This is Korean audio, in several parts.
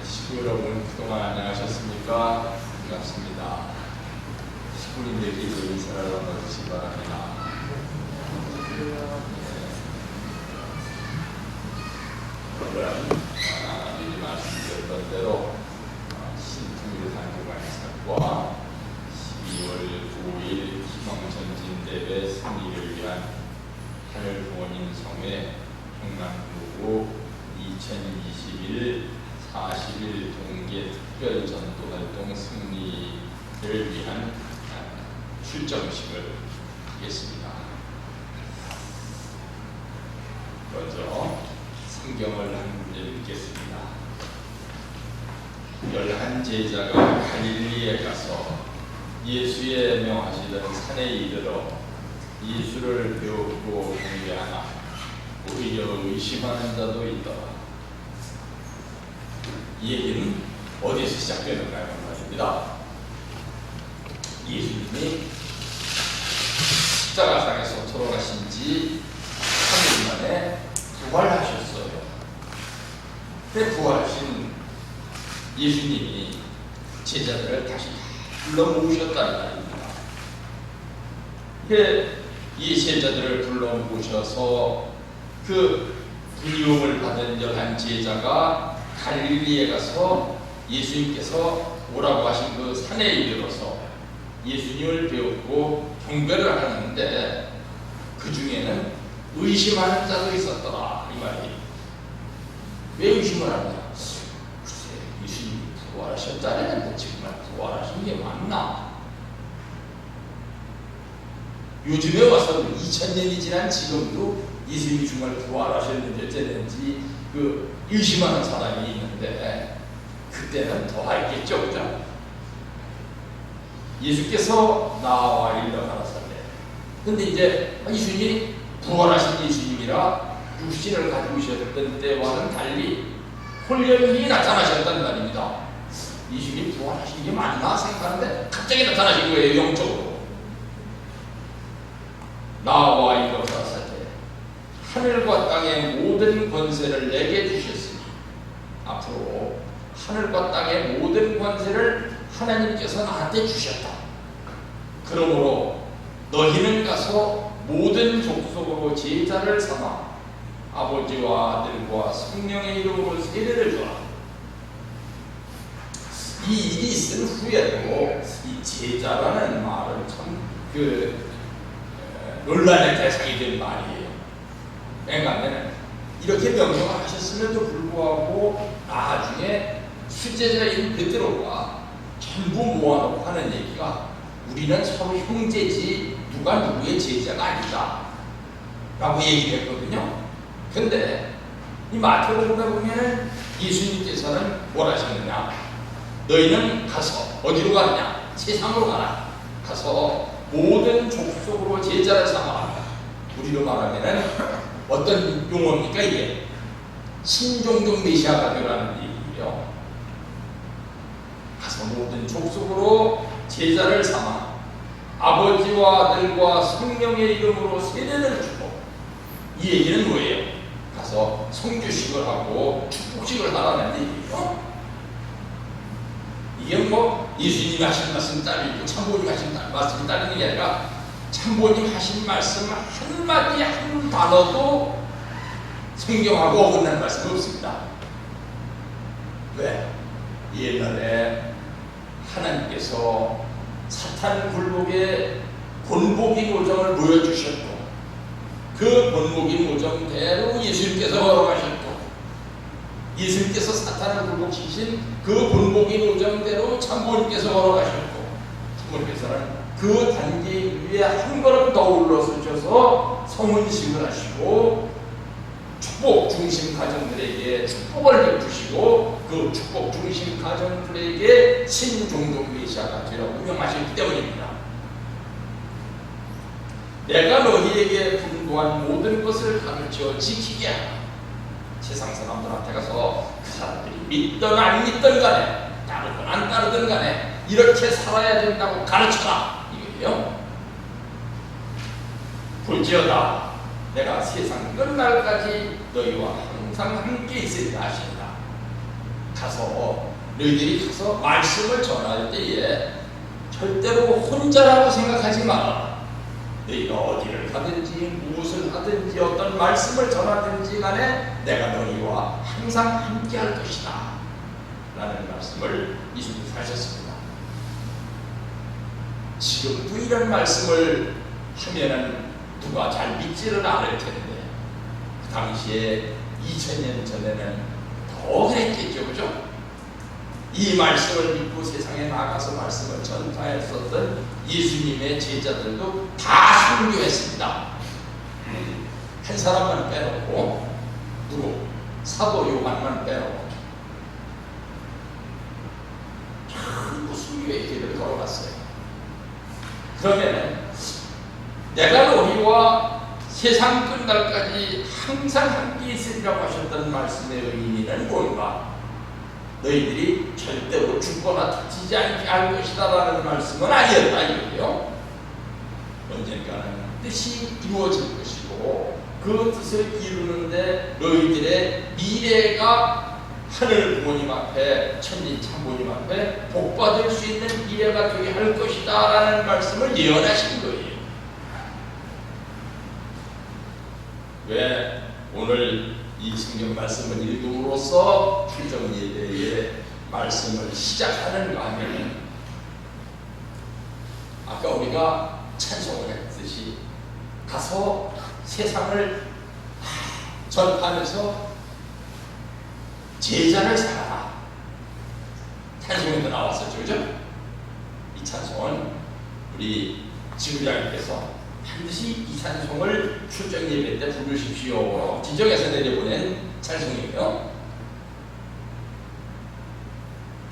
식구 여러분, 그동안 안녕하셨습니까? 반갑습니다. 식구님들끼리 인사를 나눠주시기 바랍니다. 미리 말씀드렸던 대로 신통일 단기관사과 12월 5일 희망전진대회 승리를 위한 하늘부모님 성회 평남부구 2021 40일 동계 특별전도활동 승리를 위한 출정식을 하겠습니다. 먼저 성경을 한 문제 읽겠습니다. 11 제자가 갈릴리에 가서 예수의 명하시던 산에 이르러 예수를 배우고 공개하나 오히려 의심하는 자도 있더라. 이 얘기는 어디에서 시작되는가 하는 말입니다. 예수님이 십자가상에서 돌아가신 지 3일 만에 부활하셨어요. 그때 부활하신 예수님이 제자들을 다시 불러 모으셨다는 말입니다. 이 제자들을 불러 모셔서 그 부름을 받은 11 제자가 갈릴리에 가서 예수님께서 오라고 하신 그 산에 이르러서 예수님을 배우고 경배를 하는데 그 중에는 의심하는 자도 있었더라 이 말이. 왜 의심을 하느냐? 글쎄, 예수님이 부활하셨다는데 정말 부활하신 게 맞나? 요즘에 와서 2000년이 지난 지금도 예수님이 정말 부활하셨는지 어쨌는지 그 의심하는 사람이 있는데 그때는 더 알겠죠, 그죠? 예수께서 나와 일러 가라사대. 근데 이제 예수님이 부활하신 예수님이라 육신을 가지고 오셨던 때와는 달리 홀령이 나타나셨단 말입니다. 예수님이 부활하신 게 맞나 생각하는데 갑자기 나타나신 거예요, 영적으로. 나와 일러 가라사대. 하늘과 땅의 모든 권세를 내게 주셨으니 앞으로 하늘과 땅의 모든 권세를 하나님께서 나한테 주셨다. 그러므로 너희는 가서 모든 족속으로 제자를 삼아 아버지와 아들과 성령의 이름으로 세례를 주라. 이 일이 있은 후에도 이 제자라는 말은 참 논란의 대상이 된 말이에요. 왜냐하면 이렇게 명령을 하셨음에도 불구하고 나중에 수제자인 베드로가 전부 모아놓고 하는 얘기가 우리는 서로 형제지 누가 누구의 제자가 아니다 라고 얘기를 했거든요. 근데 이 마태복음에 보면 예수님께서는 뭘 하셨느냐? 너희는 가서 어디로 가느냐? 세상으로 가라. 가서 모든 족속으로 제자를 삼아라. 우리로 말하면 어떤 용어입니까 이게? 신종종 메시아가 되라는 얘기예요. 가서 모든 족속으로 제자를 삼아 아버지와 아들과 성령의 이름으로 세례를 주고. 이 얘기는 뭐예요? 가서 성주식을 하고 축복식을 하라는 얘기예요. 이게 뭐 예수님이 하신 말씀 따르고 참부님 하신 말씀이 따르는 게 아니라 참부님 하신 말씀 한마디 한 단어도 성경하고 어긋나는 말씀이 없습니다. 왜? 옛날에 하나님께서 사탄 굴복의 본보기 오정을 보여주셨고 그 본보기 오정대로 예수님께서 걸어가셨고 예수님께서 사탄을 굴복시킨 그 본보기 오정대로 참부님께서 걸어가셨고 참부님께서는 그 단계 위에 한 걸음 더 올라서셔서 성은식을 하시고 축복 중심 가정들에게 축복을 베푸시고 그 축복 중심 가정들에게 신종종 메시아가 되라고 명하셨기 때문입니다. 내가 너희에게 분부한 모든 것을 가르쳐 지키게 하라. 세상 사람들한테 가서 그 사람들이 믿든 안 믿든 간에 따르든 안 따르든 간에 이렇게 살아야 된다고 가르쳐라 이거예요. 볼지어다 내가 세상 끝날까지 너희와 항상 함께 있으리라 하신다. 가서 너희들이 가서 말씀을 전할 때에 절대로 혼자라고 생각하지 마라. 너희가 어디를 가든지 무엇을 하든지 어떤 말씀을 전하든지 간에 내가 너희와 항상 함께 할 것이다 라는 말씀을 예수님이 하셨습니다. 지금도 이런 말씀을 하면은 누가 잘 믿지는 않을 텐데 그 당시에 2000년 전에는 더 그랬겠죠, 그죠? 이 말씀을 믿고 세상에 나가서 말씀을 전파했었던 예수님의 제자들도 다 순교했습니다. 한 사람만 빼놓고 누구? 사도 요한만 빼놓고 전부 순교의 길을 걸어갔어요. 그러면 내가 너희와 세상 끝날까지 항상 함께 있으리라고 하셨던 말씀의 의미는 뭔가? 너희들이 절대로 죽거나 다치지 않게 할 것이다 라는 말씀은 아니었다 이거예요. 언젠가는 뜻이 이루어질 것이고 그 뜻을 이루는데 너희들의 미래가 하늘 부모님 앞에 천지 참부모님 앞에 복받을 수 있는 미래가 되게 할 것이다 라는 말씀을 예언하신 거예요. 왜 오늘 이 성경 말씀을 읽음으로써 출정 예배의 말씀을 시작하는가 하면 아까 우리가 찬송을 했듯이 가서 세상을 전파하면서 제자를 삼아라 찬송에도 나왔었죠, 그죠? 이 찬송은 우리 지부장님께서 반드시 이 찬송을 출정 예배 때 부르십시오 지정해서 내려보낸 찬송이에요.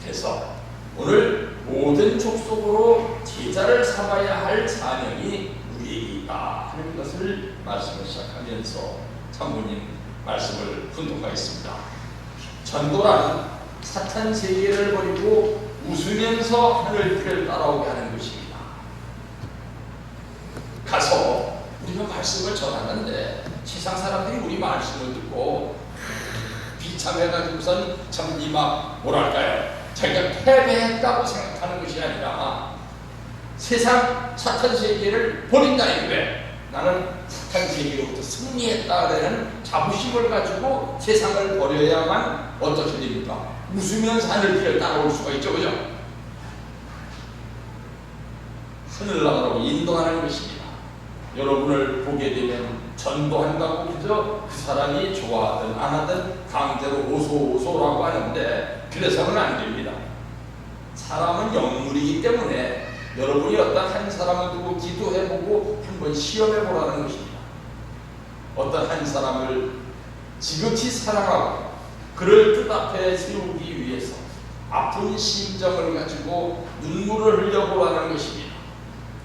그래서 오늘 모든 족속으로 제자를 삼아야 할 사명이 우리에게 있다 하는 것을 말씀을 시작하면서 참모님 말씀을 훈독하겠습니다. 전도란 사탄 세계를 버리고 웃으면서 하늘길을 따라오게 하는 것입니다. 가서 우리가 말씀을 전하는데 세상 사람들이 우리 말씀을 듣고 비참해가지고선 참 막 뭐랄까요, 자기가 패배했다고 생각하는 것이 아니라 세상 사탄 세계를 버린다는 게 나는 사탄 세계로부터 승리했다라는 자부심을 가지고 세상을 버려야만 어떻게 됩니까? 웃으면서 하늘길을 따라올 수가 있죠, 그죠? 하늘나라로 인도하는 것입니다. 여러분을 보게 되면 전도한다고 그저 그 사람이 좋아하든 안 하든 강제로 오소오소라고 하는데 그래서는 안 됩니다. 사람은 영물이기 때문에 여러분이 어떤 한 사람을 두고 기도해보고 한번 시험해보라는 것입니다. 어떤 한 사람을 지극히 사랑하고 그를 뜻 앞에 세우기 위해서 아픈 심정을 가지고 눈물을 흘려보라는 것입니다.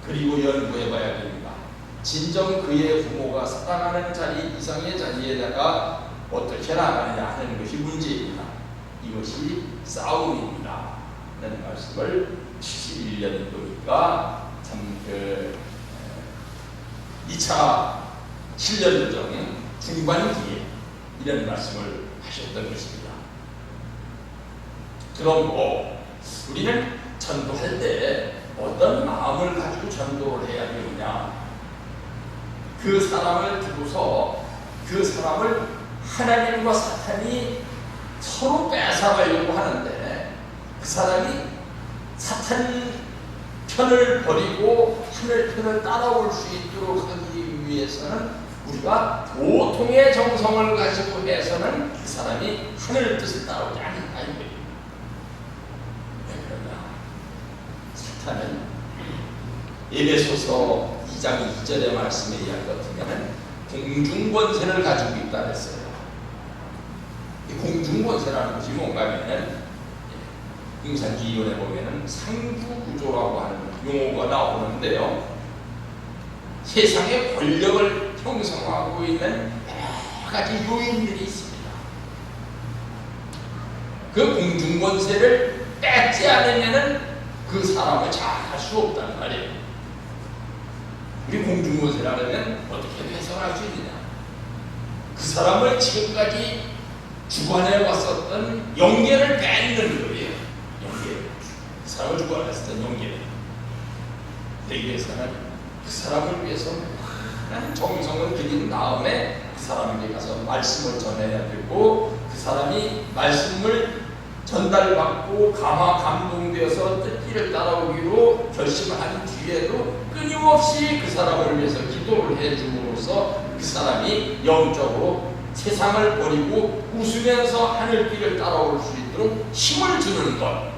그리고 연구해봐야 됩니다. 진정 그의 부모가 사랑하는 자리 이상의 자리에다가 어떻게 나가느냐 하는 것이 문제입니다. 이것이 싸움입니다 라는 말씀을 71년도니까 참 2차 7년정 중반기에 이런 말씀을 하셨던 것입니다. 그럼 우리는 전도할 때 어떤 마음을 가지고 전도를 해야 되느냐? 그 사람을 두고서 그 사람을 하나님과 사탄이 서로 뺏어가려고 하는데 그 사람이 사탄 편을 버리고 하늘 편을 따라올 수 있도록 하기 위해서는 우리가 보통의 정성을 가지고 해서는 그 사람이 하늘 뜻을 따라오지 않는다 이거예요. 왜 그러냐? 사탄은 에베소서 2장 2절의 말씀에 의한 것 같으면 공중권세를 가지고 있다 했어요. 이 공중권세라는 것이 뭔가 하면은 공산주의론에 보면은 상부구조라고 하는 용어가 나오는데요. 세상의 권력을 형성하고 있는 여러 가지 요인들이 있습니다. 그 공중권세를 뺏지 않으면은 그 사람을 잘 할 수 없단 말이에요. 우리 공중권세라면 어떻게 해석할 수 있느냐? 그 사람을 지금까지 주관해 왔었던 영계를 뺏는 거예요. 영계. 그 사람을 주관했었던 영계. 되기 위해서는 그 사람을 위해서 많은 정성을 들인 다음에 그 사람에게 가서 말씀을 전해야 되고, 그 사람이 말씀을 전달받고 감동되어서 뜻길을 따라오기로 결심한 뒤에도 끊임없이 그 사람을 위해서 기도를 해줌으로써 그 사람이 영적으로 세상을 버리고 웃으면서 하늘길을 따라올 수 있도록 힘을 주는 것,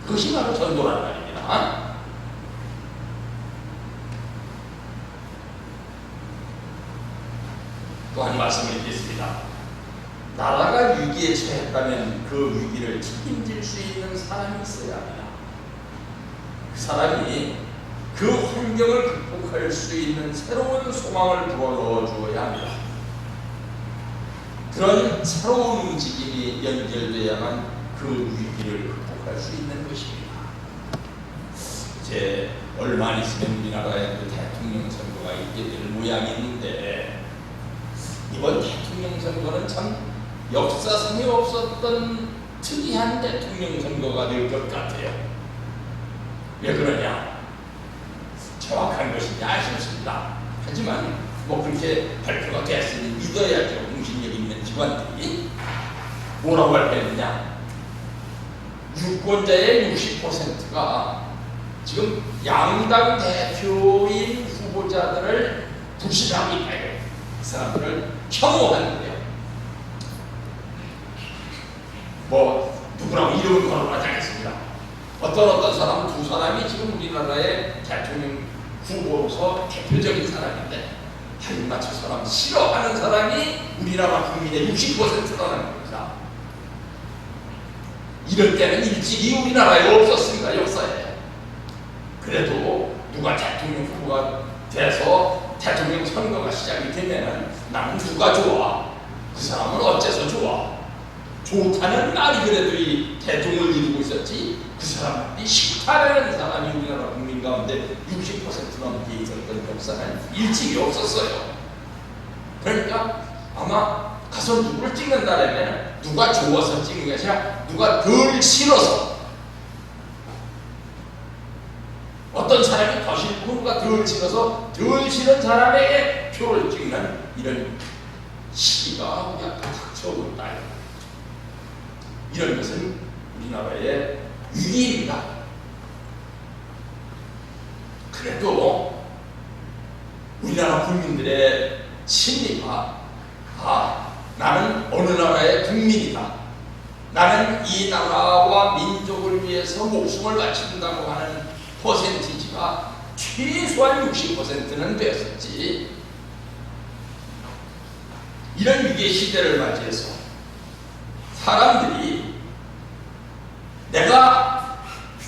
그것이 바로 전도란 말입니다. 또 한 말씀을 드리겠습니다. 나라가 위기에 처했다면 그 위기를 책임질 수 있는 사람이 있어야 합니다. 그 사람이 그 환경을 극복할 수 있는 새로운 소망을 불어넣어 주어야 합니다. 그런 새로운 움직임이 연결되어야만 그 위기를 극복할 수 있는 것입니다. 이제 얼마 안 있으면 우리나라에 대통령 선거가 있게 될 모양인데, 이번 대통령 선거는 참 역사상에 없었던 특이한 대통령 선거가 될 것 같아요. 왜 그러냐? 정확한 것인지 아쉽습니다. 하지만 뭐 그렇게 발표가 됐으니 믿어야죠. 공신력 있는 기관들이. 뭐라고 발표했느냐? 유권자의 60%가 지금 양당 대표인 후보자들을 부실하게 해요. 그 사람들을 혐오하는 거예요. 뭐 누구라고 이름을 거론하지 않겠습니다. 어떤 사람은 두 사람이 지금 우리나라의 대통령 후보로서 대표적인 사람인데, 하지만 저 사람 싫어하는 사람이 우리나라 국민의 60%라는 겁니다. 이럴 때는 일찍이 우리나라에 없었습니다. 역사에. 그래도 누가 대통령 후보가 돼서 대통령 선거가 시작이 되면은 나는 누가 좋아? 그 사람은 어째서 좋아? 좋다는 말이 그래도 이 대통령을 이루고 있었지, 그 사람이 싫다는 사람이 우리나라 국민 가운데 60% 넘게 있었던 역사는 일찍이 없었어요. 그러니까 아마 가서 누구를 찍는다라면 누가 좋아서 찍는 게 아니라 누가 덜 싫어서, 어떤 사람이 더 싫고 누가 덜 싫어서 덜 싫은 사람에게 표를 찍는 이런 시기가 우리 앞에 닥쳐온다. 이런 것은 우리나라의 위기입니다. 그래도 우리나라 국민들의 심리가, 나는 어느 나라의 국민이다, 나는 이 나라와 민족을 위해서 목숨을 바친다고 하는 퍼센티지가 최소한 60%는 되었었지. 이런 위기의 시대를 맞이해서 사람들이 내가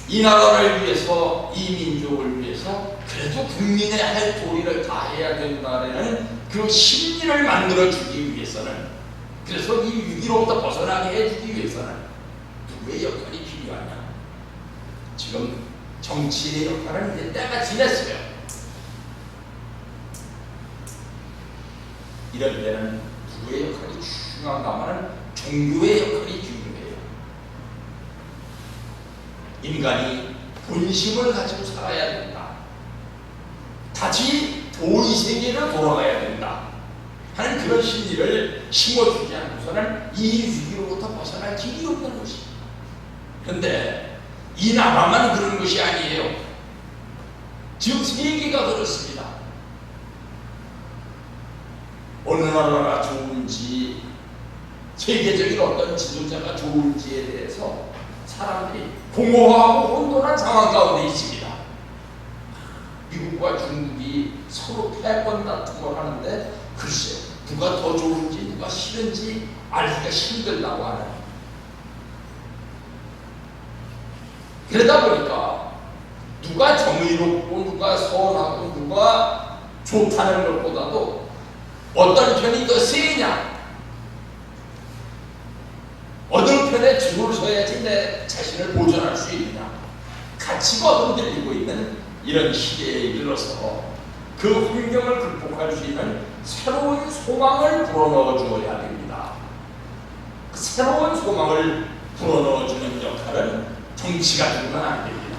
이 나라를 위해서, 이 민족을 위해서 그래도 국민의 할 도리를 다 해야 된다는 그 심리를 만들어주기 위해서는, 그래서 이 위기로부터 벗어나게 해주기 위해서는 누구의 역할이 필요하냐? 지금 정치의 역할은 이제 때가 지났어요. 이럴 때는 누구의 역할이 중요한가 하면 종교의 역할이 중요해요. 인간이 본심을 가지고 살아야 된다, 다시 도의 세계로 돌아가야 된다 하는 그런 심리를 심어주지 않고서는 이 위기로부터 벗어날 길이 없는 것입니다. 그런데 이 나라만 그런 것이 아니에요. 지금 세계가 그렇습니다. 어느 나라가 좋은지, 세계적인 어떤 지도자가 좋은지에 대해서 사람들이 공허하고 혼돈한 상황 가운데 있습니다. 미국과 중국이 서로 패권 다툼을 하는데, 글쎄 누가 더 좋은지 누가 싫은지 알기가 힘들다고 하는, 그러다 보니까 누가 정의롭고 누가 선하고 누가 좋다는 것보다도 어떤 편이 더 세냐, 어느 편에 줄을 서야지 내 자신을 보존할 수 있느냐, 가치가 흔들리고 있는 이런 시대에 이르러서 그 환경을 극복할 수 있는 새로운 소망을 불어넣어 주어야 됩니다. 새로운 소망을 불어넣어주는 역할은 정치가 되면 안 됩니다.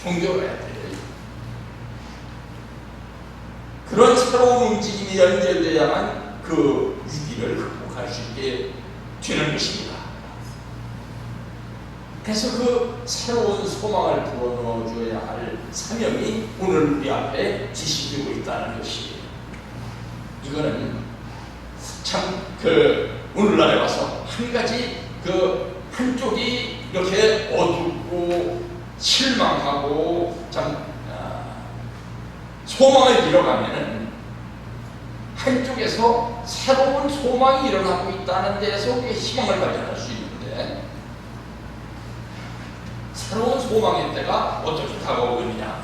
종교가 해야 돼요. 그런 새로운 움직임이 연결되어야만 그 위기를 극복할 수 있게 되는 것입니다. 그래서 그 새로운 소망을 불어넣어줘야 할 사명이 오늘 우리 앞에 지시되고 있다는 것이에요. 이거는 참 오늘날에 와서 한 가지 한쪽이 이렇게 어둡고 실망하고 참 소망을 잃어가면은 한쪽에서 새로운 소망이 일어나고 있다는 데에서 우리가 희망을 발견할 수 있는데, 새로운 소망의 때가 어떻게 다가오느냐.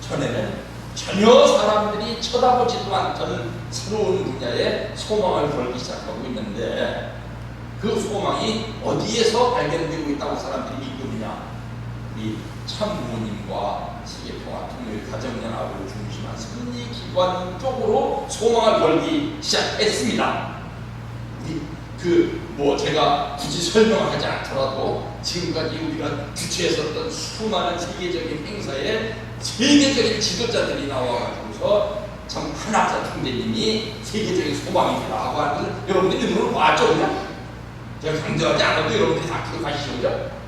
전에는 전혀 사람들이 쳐다보지도 않던 새로운 분야에 소망을 걸기 시작하고 있는데, 그 소망이 어디에서 발견되고 있다고 사람들이 믿고 있느냐. 우리 참부모님과 세계평화통일가정연합을 중심한 승리기관 쪽으로 소망을 걸기 시작했습니다. 제가 굳이 설명을 하지 않더라도 지금까지 우리가 주최했었던 수많은 세계적인 행사에 세계적인 지도자들이 나와가지고서 참 한학자 총재님이 세계적인 소망이라고 하는 것을 여러분들이 눈으로 봤죠, 그냥? 제가 강조하지 않아도 여러분들이 다 기억하시죠, 그죠?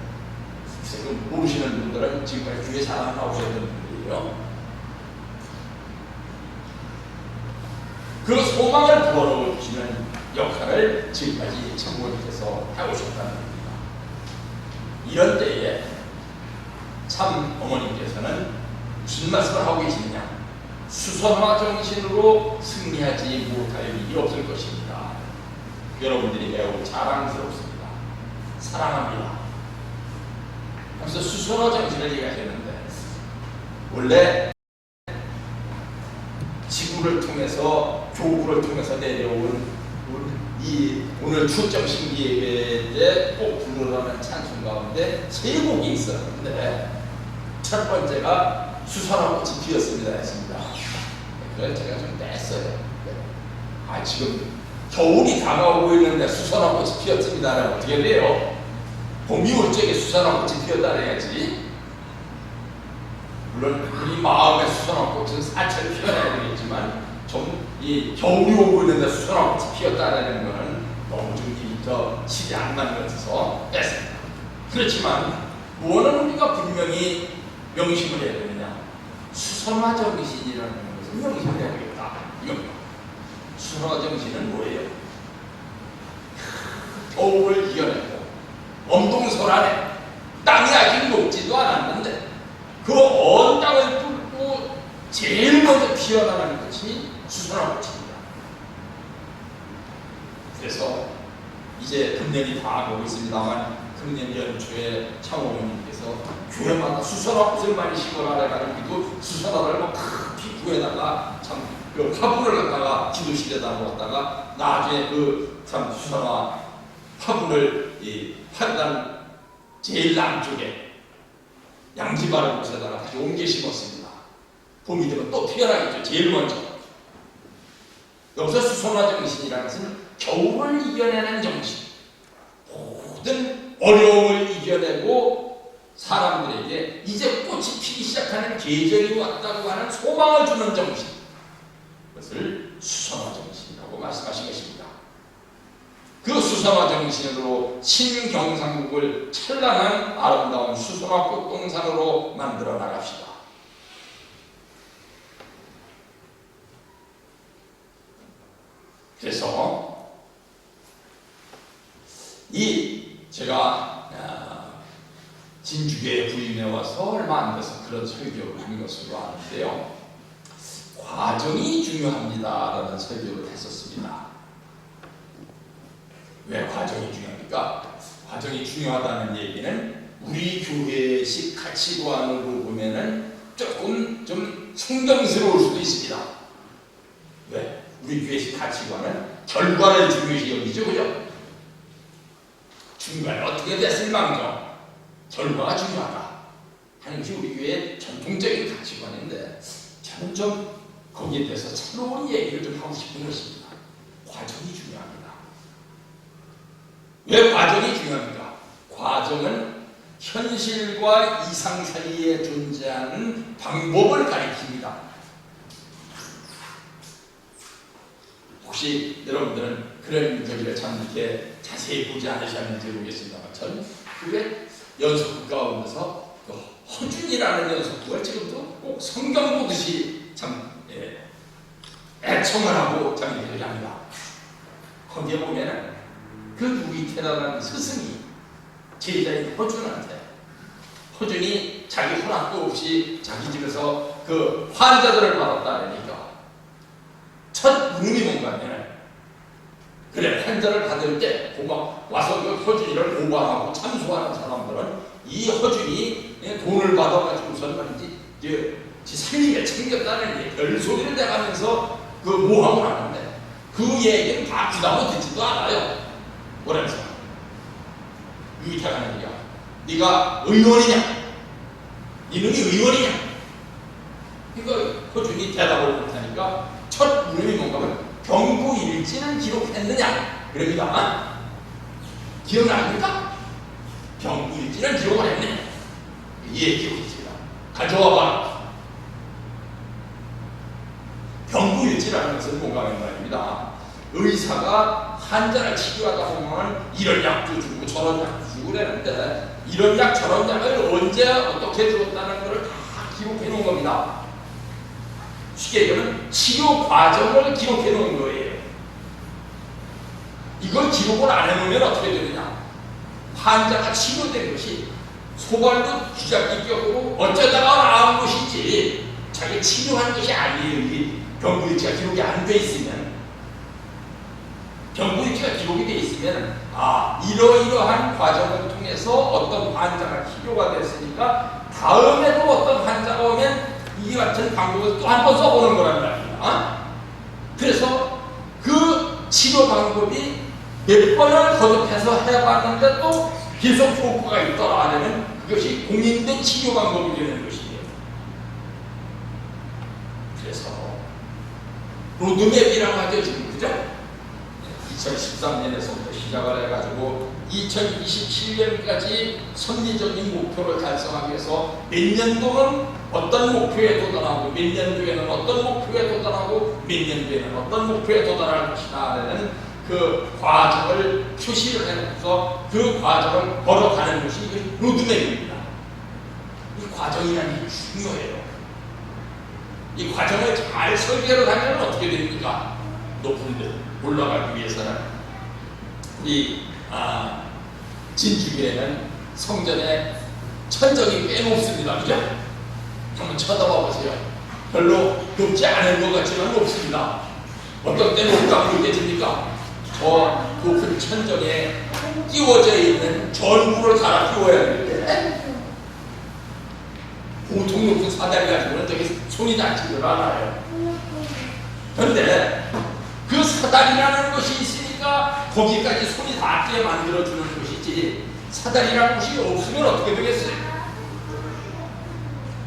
모르시는 분들은 지금까지 교회 잘 안 나오셨던 분들이에요. 그 소망을 불어넣으시는 역할을 지금까지 참모님께서 해오셨다는 겁니다. 이런 때에 참 어머님께서는 무슨 말씀을 하고 계시느냐. 수선화 정신으로 승리하지 못할 일이 없을 것입니다. 여러분들이 매우 자랑스럽습니다. 사랑합니다. 그래서 수선화 정신을 얘기하셨는데, 원래 지구를 통해서 교구를 통해서 내려온 오늘 출정신기 예배 때 꼭 부르라는 찬송 가운데 세 곡이 있었는데, 첫 번째가 수선화 꽃이 피었습니다 했습니다. 그래서 제가 좀 뺐어요. 지금 겨울이 다가오고 있는데 수선화 꽃이 피었습니다라면 어떻게 돼요? 봄이 올 적에 수선화 꽃이 피었다 그래야지. 물론 우리 마음의 수선화 꽃은 사철 피어나야 되겠지만, 이 겨울이 오고 있는데 수선화 꽃이 피었다라는 것은 너무 좀 실이 안 맞는 것 같아서 뺐습니다. 그렇지만 무엇은 우리가 분명히 명심을 해야 되느냐. 수선화 정신이라는 것을 명심을 해야 되겠다. 이겁니다. 수선화 정신은 뭐예요? 겨울을 이겨내고 엄동설안에 땅이 아직 녹지도 않았는데 그 언 땅을 뚫고 제일 먼저 피어나가는 것이 수선화 꽃입니다. 그래서 이제 금년이 다 가고 있습니다만, 금년 연초에 창호님께서 교회마다 수선화 꽃을 많이 심어라 해가지고 수선화를 크게 구해다가 참 화분을 갖다가 기도실에다 놓았다가 나중에 참 수선화 화분을 판단 제일 남쪽에 양지바른 곳에다가 다시 옮겨 심었습니다. 봄이 되면 또 피어나겠죠. 제일 먼저. 여기서 수선화 정신이라는 것은 겨울을 이겨내는 정신, 모든 어려움을 이겨내고 사람들에게 이제 꽃이 피기 시작하는 계절이 왔다고 하는 소망을 주는 정신, 그것을 수선화 정신이라고 말씀하신 것입니다. 그 수선화 정신으로 신경상국을 찬란한 아름다운 수선화 꽃동산으로 만들어 나갑시다. 그래서 제가 진주교에 부임해 와서 얼마 안 돼서 그런 설교를 한 것으로 아는데요, 과정이 중요합니다라는 설교를 했었습니다. 왜 과정이 중요합니까? 과정이 중요하다는 얘기는 우리 교회식 가치관으로 보면은 조금 좀 성경스러울 수도 있습니다. 왜? 우리 교회식 가치관은 결과를 중요시 여기죠, 그죠? 중간에 어떻게 됐을망정 결과가 중요하다 하는 것이 우리 교회의 전통적인 가치관인데, 저는 좀 거기에 대해서 새로운 얘기를 좀 하고 싶은 것입니다. 과정이 중요합니다. 왜 과정이 중요합니까? 과정은 현실과 이상 사이에 존재하는 방법을 가리킵니다. 혹시 여러분들은 그런 저기를 참 이렇게 자세히 보지 않으셨는지 모르겠습니다만 전 그게 연속극 가운데서 그 허준이라는 연속극을 지금도 꼭 성경 보듯이 참 애청을 하고 참 이렇게 합니다. 거기에 보면은 그 누이테라는 스승이 제자인 허준이 자기 허락도 없이 자기 집에서 그 환자들을 받았다니까 첫 무음이 뭔가면 그래 환자를 받을 때 와서 그 허준이를 고발하고 참소하는 사람들은 이 허준이 돈을 받아가지고선 말이지 지 살림에 챙겼다는 별소리를 내가면서 그 모함을 하는데 그 얘기는 다 귀담아 듣지도 않아요. 뭐라면서 유이태가 하는 얘기야. 네가 의원이냐? 이놈이 의원이냐? 그러니까 허준이 대답을 못하니까 첫 물음이 뭔가 하면 병부일지는 기록했느냐? 그럽니다. 기억나십니까? 병부일지는 기록을 했느냐? 예, 기록했습니다. 가져와봐. 병부일지라는 것은 뭔가 하는 말입니다. 의사가 환자를 치료하다 보면 이런 약도 주고 저런 약도 주고 그러는데 이런 약 저런 약을 언제 어떻게 줬다는 것을 다 기록해 놓은 겁니다. 쉽게 얘기하면 치료 과정을 기록해 놓은 거예요. 이걸 기록을 안 해놓으면 어떻게 되느냐? 환자가 치료된 것이 소발로 쥐잡기 껴고 어쩌다가 나온 것이지 자기 치료한 것이 아니에요. 이게 병부일지가 기록이 안 돼 있으면 병부일지가 기록이 돼 있으면 이러이러한 과정을 통해서 어떤 환자가 치료가 됐으니까 다음에도 어떤 환자가 오면 이 같은 방법을 또 한 번 써보는 거란 말입니다. 그래서 그 치료 방법이 몇 번을 거듭해서 해봤는데 또 계속 효과가 있더라 하면 그것이 공인된 치료 방법이 되는 것이에요. 그래서 로드맵이라고 하죠 지금, 그죠? 2013년에서부터 시작을 해가지고 2027년까지 선리적인 목표를 달성하기 위해서 몇 년도는 어떤 목표에 도달하고 몇 년도에는 어떤 목표에 도달하고 몇 년도에는 어떤 목표에 도달할 것이다 라는 그 과정을 표시를 해놓고서 그 과정을 걸어가는 것이 로드맵입니다. 이 과정이라는 게 중요해요. 이 과정을 잘 설계를 하면 어떻게 됩니까? 높은 데 올라가기 위해서는 이 진주교에는 성전에 천정이 꽤 높습니다. 그죠? 한번 쳐다봐 보세요. 별로 높지 않은 것 같지만 높습니다. 어떤 때 높다고 느껴집니까? 저 높은 천정에 끼워져 있는 전구를 갈아 끼워야 되는데 보통 높은 사다리 가지고는 저기 손이 닿지를 않아요. 그런데 그 사다리라는 것이 있으니까 거기까지 손이 닿게 만들어주는 것이지 사다리라는 것이 없으면 어떻게 되겠어요?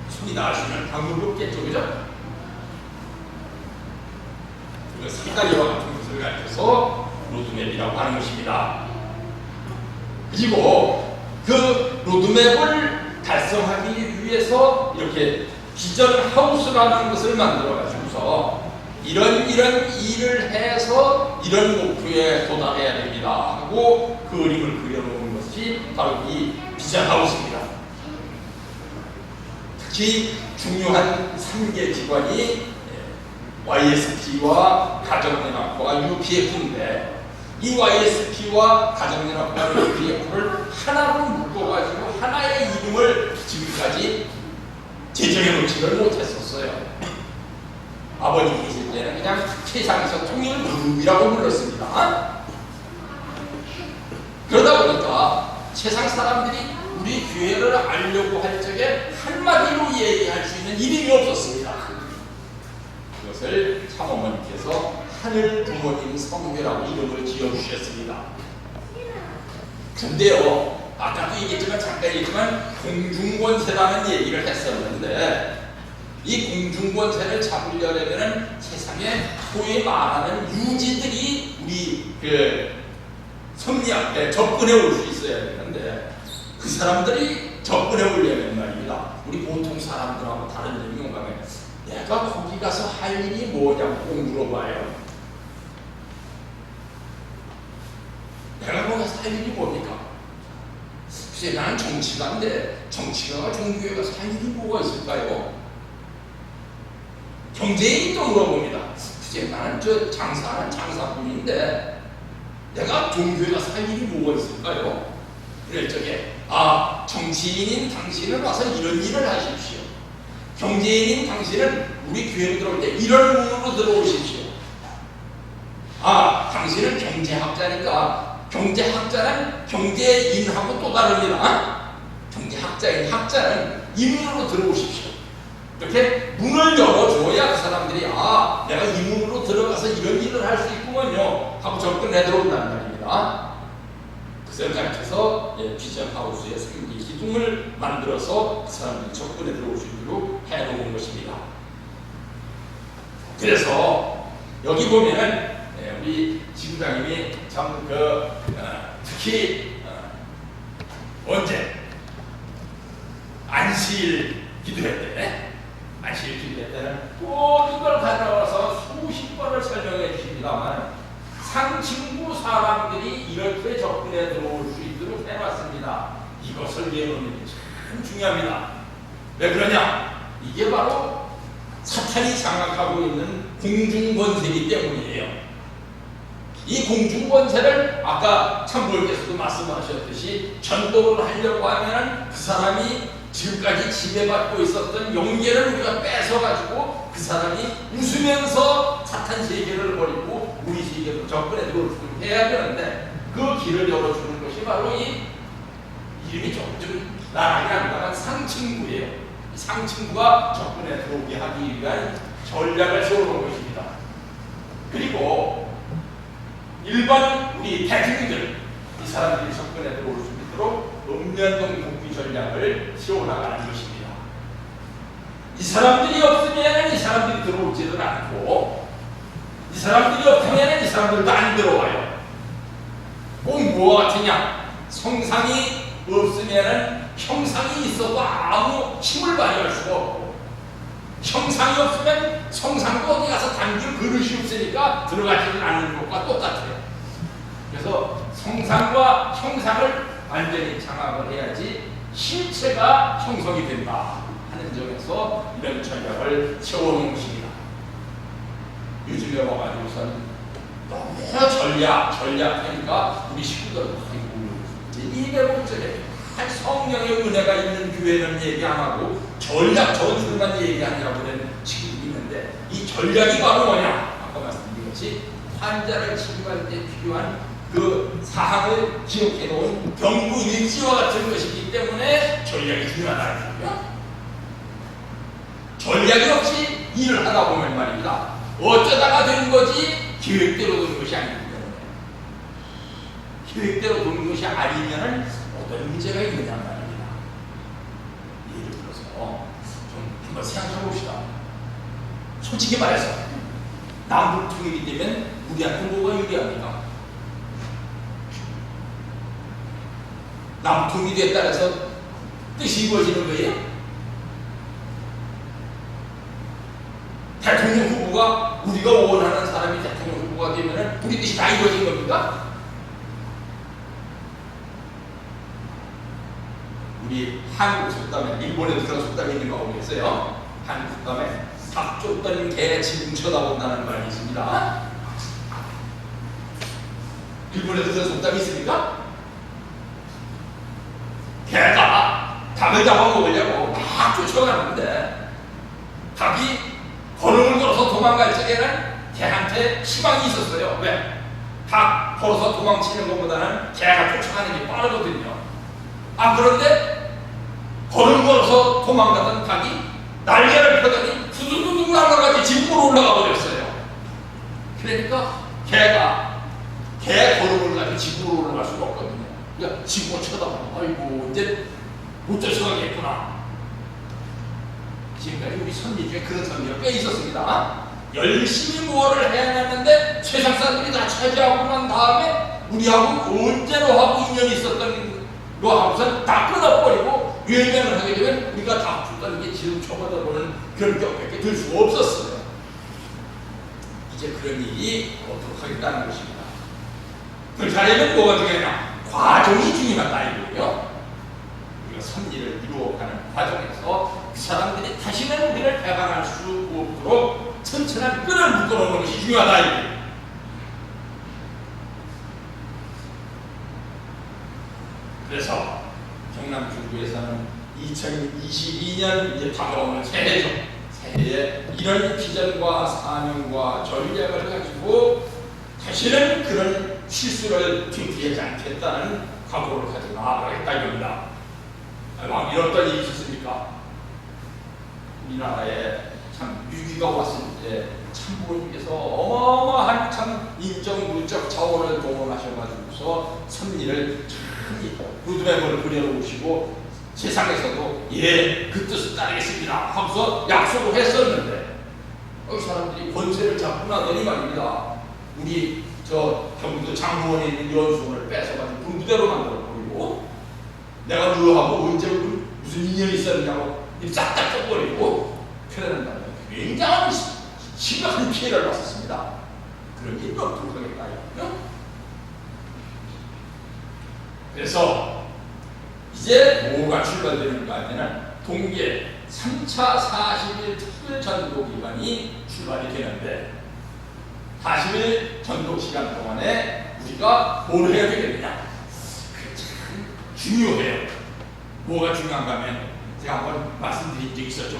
손이 닿으시면 방법이 없겠죠, 그죠? 그 사다리와 같은 것을 가리켜서 로드맵이라고 하는 것입니다. 그리고 그 로드맵을 달성하기 위해서 이렇게 비전 하우스라는 것을 만들어가지고서 이런 일을 해서 이런 목표에 도달해야 됩니다 하고 그 그림을 그려놓은 것이 바로 이 비전 하우스입니다. 특히 중요한 3개 기관이 YSP와 가정연합과 UPF인데 이 YSP와 가정연합과 UPF를 하나로 묶어가지고 하나의 이름을 지금까지 제정해 놓지를 못했었어요. 아버님이 계실 때는 그냥 세상에서 통일그룹이라고 불렀습니다. 그러다 보니까 세상 사람들이 우리 교회를 알려고 할 적에 한마디로 얘기할 수 있는 이름이 없었습니다. 그것을 참어머니께서 하늘 부모님 성회라고 이름을 지어주셨습니다. 근데요, 아까도 얘기했지만 잠깐 얘기했지만 공중권세라는 얘기를 했었는데 이 공중권세를 잡으려면 세상에 소위 말하는 유지들이 우리 섭리 앞에 접근해 올 수 있어야 되는데 그 사람들이 접근해 오려면 말입니다. 우리 보통 사람들하고 다른 점이 뭔가면 내가 거기 가서 할 일이 뭐냐고 꼭 물어봐요. 내가 거기 가서 할 일이 뭡니까? 글쎄 나는 정치가인데 정치가가 종교에 가서 할 일이 뭐가 있을까요? 경제인도 물어봅니다. 글쎄 나는 저 장사하는 장사꾼인데 내가 종교에 가서 할 일이 뭐가 있을까요? 그럴 적에 정치인인 당신은 와서 이런 일을 하십시오. 경제인인 당신은 우리 교회로 들어올 때 이런 문으로 들어오십시오. 당신은 경제학자니까 경제학자는 경제인하고 또 다릅니다. 경제학자인 학자는 이 문으로 들어오십시오. 이렇게 문을 열어줘야 그 사람들이 내가 이 문으로 들어가서 이런 일을 할 수 있구먼요 하고 접근해 들어온다는 말입니다. 그 생각해서 비전하우스의 3기 기둥을 만들어서 그 사람들이 접근해 들어올 수 있도록 해놓은 것입니다. 그래서 여기 보면은 우리 지구장님이 참 특히 언제 안식일 기도회 때 안식일 기도회 때는 꼭 이걸 가져와서 수십 번을 설명해 주십니다만 상층부 사람들이 이렇게 접근해 들어올 수 있도록 해놨습니다. 이것을 내놓는 게 참 중요합니다. 왜 그러냐? 이게 바로 사탄이 장악하고 있는 공중권세이기 때문이에요. 이 공중권세를 아까 참고님께서도 말씀하셨듯이 전도를 하려고 하면 그 사람이 지금까지 지배받고 있었던 영계를 우리가 뺏어가지고 그 사람이 웃으면서 사탄 세계를 버리고 우리 세계로 접근해 들어올 수 있도록 해야 되는데 그 길을 열어주는 것이 바로 이 이름이 조금 나락이 아니라 상층부예요. 이 상층부가 접근해 들어오게 하기 위한 전략을 세워놓은 것입니다. 그리고 일반 우리 대중들 이 사람들이 접근해 들어올 수 있도록 읍면동 복귀 전략을 세워나가는 것입니다. 이 사람들이 없으면 이 사람들이 들어오지는 않고 이 사람들이 없으면 이 사람들도 안 들어와요. 꼭 뭐와 같으냐? 성상이 없으면 형상이 있어도 아무 힘을 발휘할 수가 없고 형상이 없으면 성상도 어디 가서 담길 그릇이 없으니까 들어가지는 않는 것과 똑같아요. 그래서 성상과 형상을 완전히 장악을 해야지 실체가 형성이 된다 하는 점에서 이런 전략을 세워놓은 것입니다. 요즘에 와가지고선 너무 전략하니까 우리 식구들 이게 문제래. 성령의 은혜가 있는 교회는 얘기 안 하고 전략 전술만 얘기하냐고 그런 친구들이 있는데 이 전략이 바로 뭐냐? 아까 말씀드린 것이 환자를 치료할 때 필요한 그 사항을 기록해 놓은 병구 일지와 같은 것이기 때문에 전략이 중요하다. 전략이 없이 일을 하다 보면 말입니다. 어쩌다가 되는 거지 계획대로 되는 것이 아니기 때문에 계획대로 되는 것이 아니면은 어떤 문제가 있느냐 말입니다. 예를 들어서 좀 한번 생각해 봅시다. 솔직히 말해서 남북통일이 되면 우리한테 뭐가 유리합니까? 남북통일에 따라서 뜻이 이루어지는 거예요? 대통령 후보가 우리가 원하는 사람이 대통령 후보가 되면 우리 뜻이 다 이루어진 겁니까? 우리 한국 속담에 일본에도 그런 속담이 있는 거 보겠어요? 한국 속담에 닭 쫓던 개 지금 쳐다본다는 말이 있습니다. 일본에도 그런 속담이 있습니까? 개가 닭을 잡아먹으려고 막 쫓아가는데 닭이 걸음을 걸어서 도망갈 적에는 개한테 희망이 있었어요. 왜? 닭 걸어서 도망치는 것보다는 개가 쫓아가는 게 빠르거든요. 그런데 걸음 걸어서 도망가던 닭이 날개를 펴더니 두두두두 날아가지 집으로 올라가 버렸어요. 그러니까 개가 개 걸음을 가지고 집으로 올라갈 수가 없거든요. 그러니까 집으로 쳐다보고 아이고 이제 못 쫓아가겠구나. 지금까지 우리 선비 중에 그런 선비가 꽤 있었습니다. 열심히 뭐를 해야 하는데 세상 사람들이 다 차지하고 난 다음에 우리하고 언제로 하고 인연이 있었던 거 하고선 다 끊어버리고 외면을 하게 되면 우리가 다투던 게 지금 초보다 보는 그런 격밖에 들 수가 없었어요. 이제 그런 일이 없도록 하겠다는 것입니다. 그렇게 하려면 뭐가 중요하냐? 과정이 중요하다 이거예요. 우리가 섭리를 이루어가는 과정에서 그 사람들이 다시는 우리를 배반할 수 없도록 튼튼한 끈을 묶어놓는 것이 중요하다 이거예요. 그래서 경남 중구에서는 2022년 이제 다가오는 새해죠. 새해에 이런 비전과 사명과 전략을 가지고 다시는 그런 실수를 되풀이하지 않겠다는 각오를 가지고 나아가겠다 이겁니다. 이런 일이 있었습니까? 우리나라에 참 위기가 왔을 때 참부모님께서 어마어마한 참 인적 물적 자원을 동원하셔가지고서 섭리를 참 루드맵을 그려놓으시고 세상에서도 그 뜻을 따르겠습니다 하고서 약속을 했었는데 사람들이 권세를 잡고 나더니 말입니다. 우리 저 경기도 장로원에 있는 연수원을 뺏어가지고 군부대로 만들어버리고 내가 너하고 언제 무슨 인연이 있었느냐고 싹다 쪄버리고 표현한다면 굉장한 심각한 피해를 받았습니다. 그런 일은 없도록 하겠다. 그래서 이제 뭐가 출발되는가 하면 동계 3차 40일 특별전도기간이 출발이 되는데 40일 전도 시간 동안에 우리가 뭘 해야 되겠느냐? 그게 참 중요해요. 뭐가 중요한가 하면 제가 한번 말씀드린 적이 있었죠.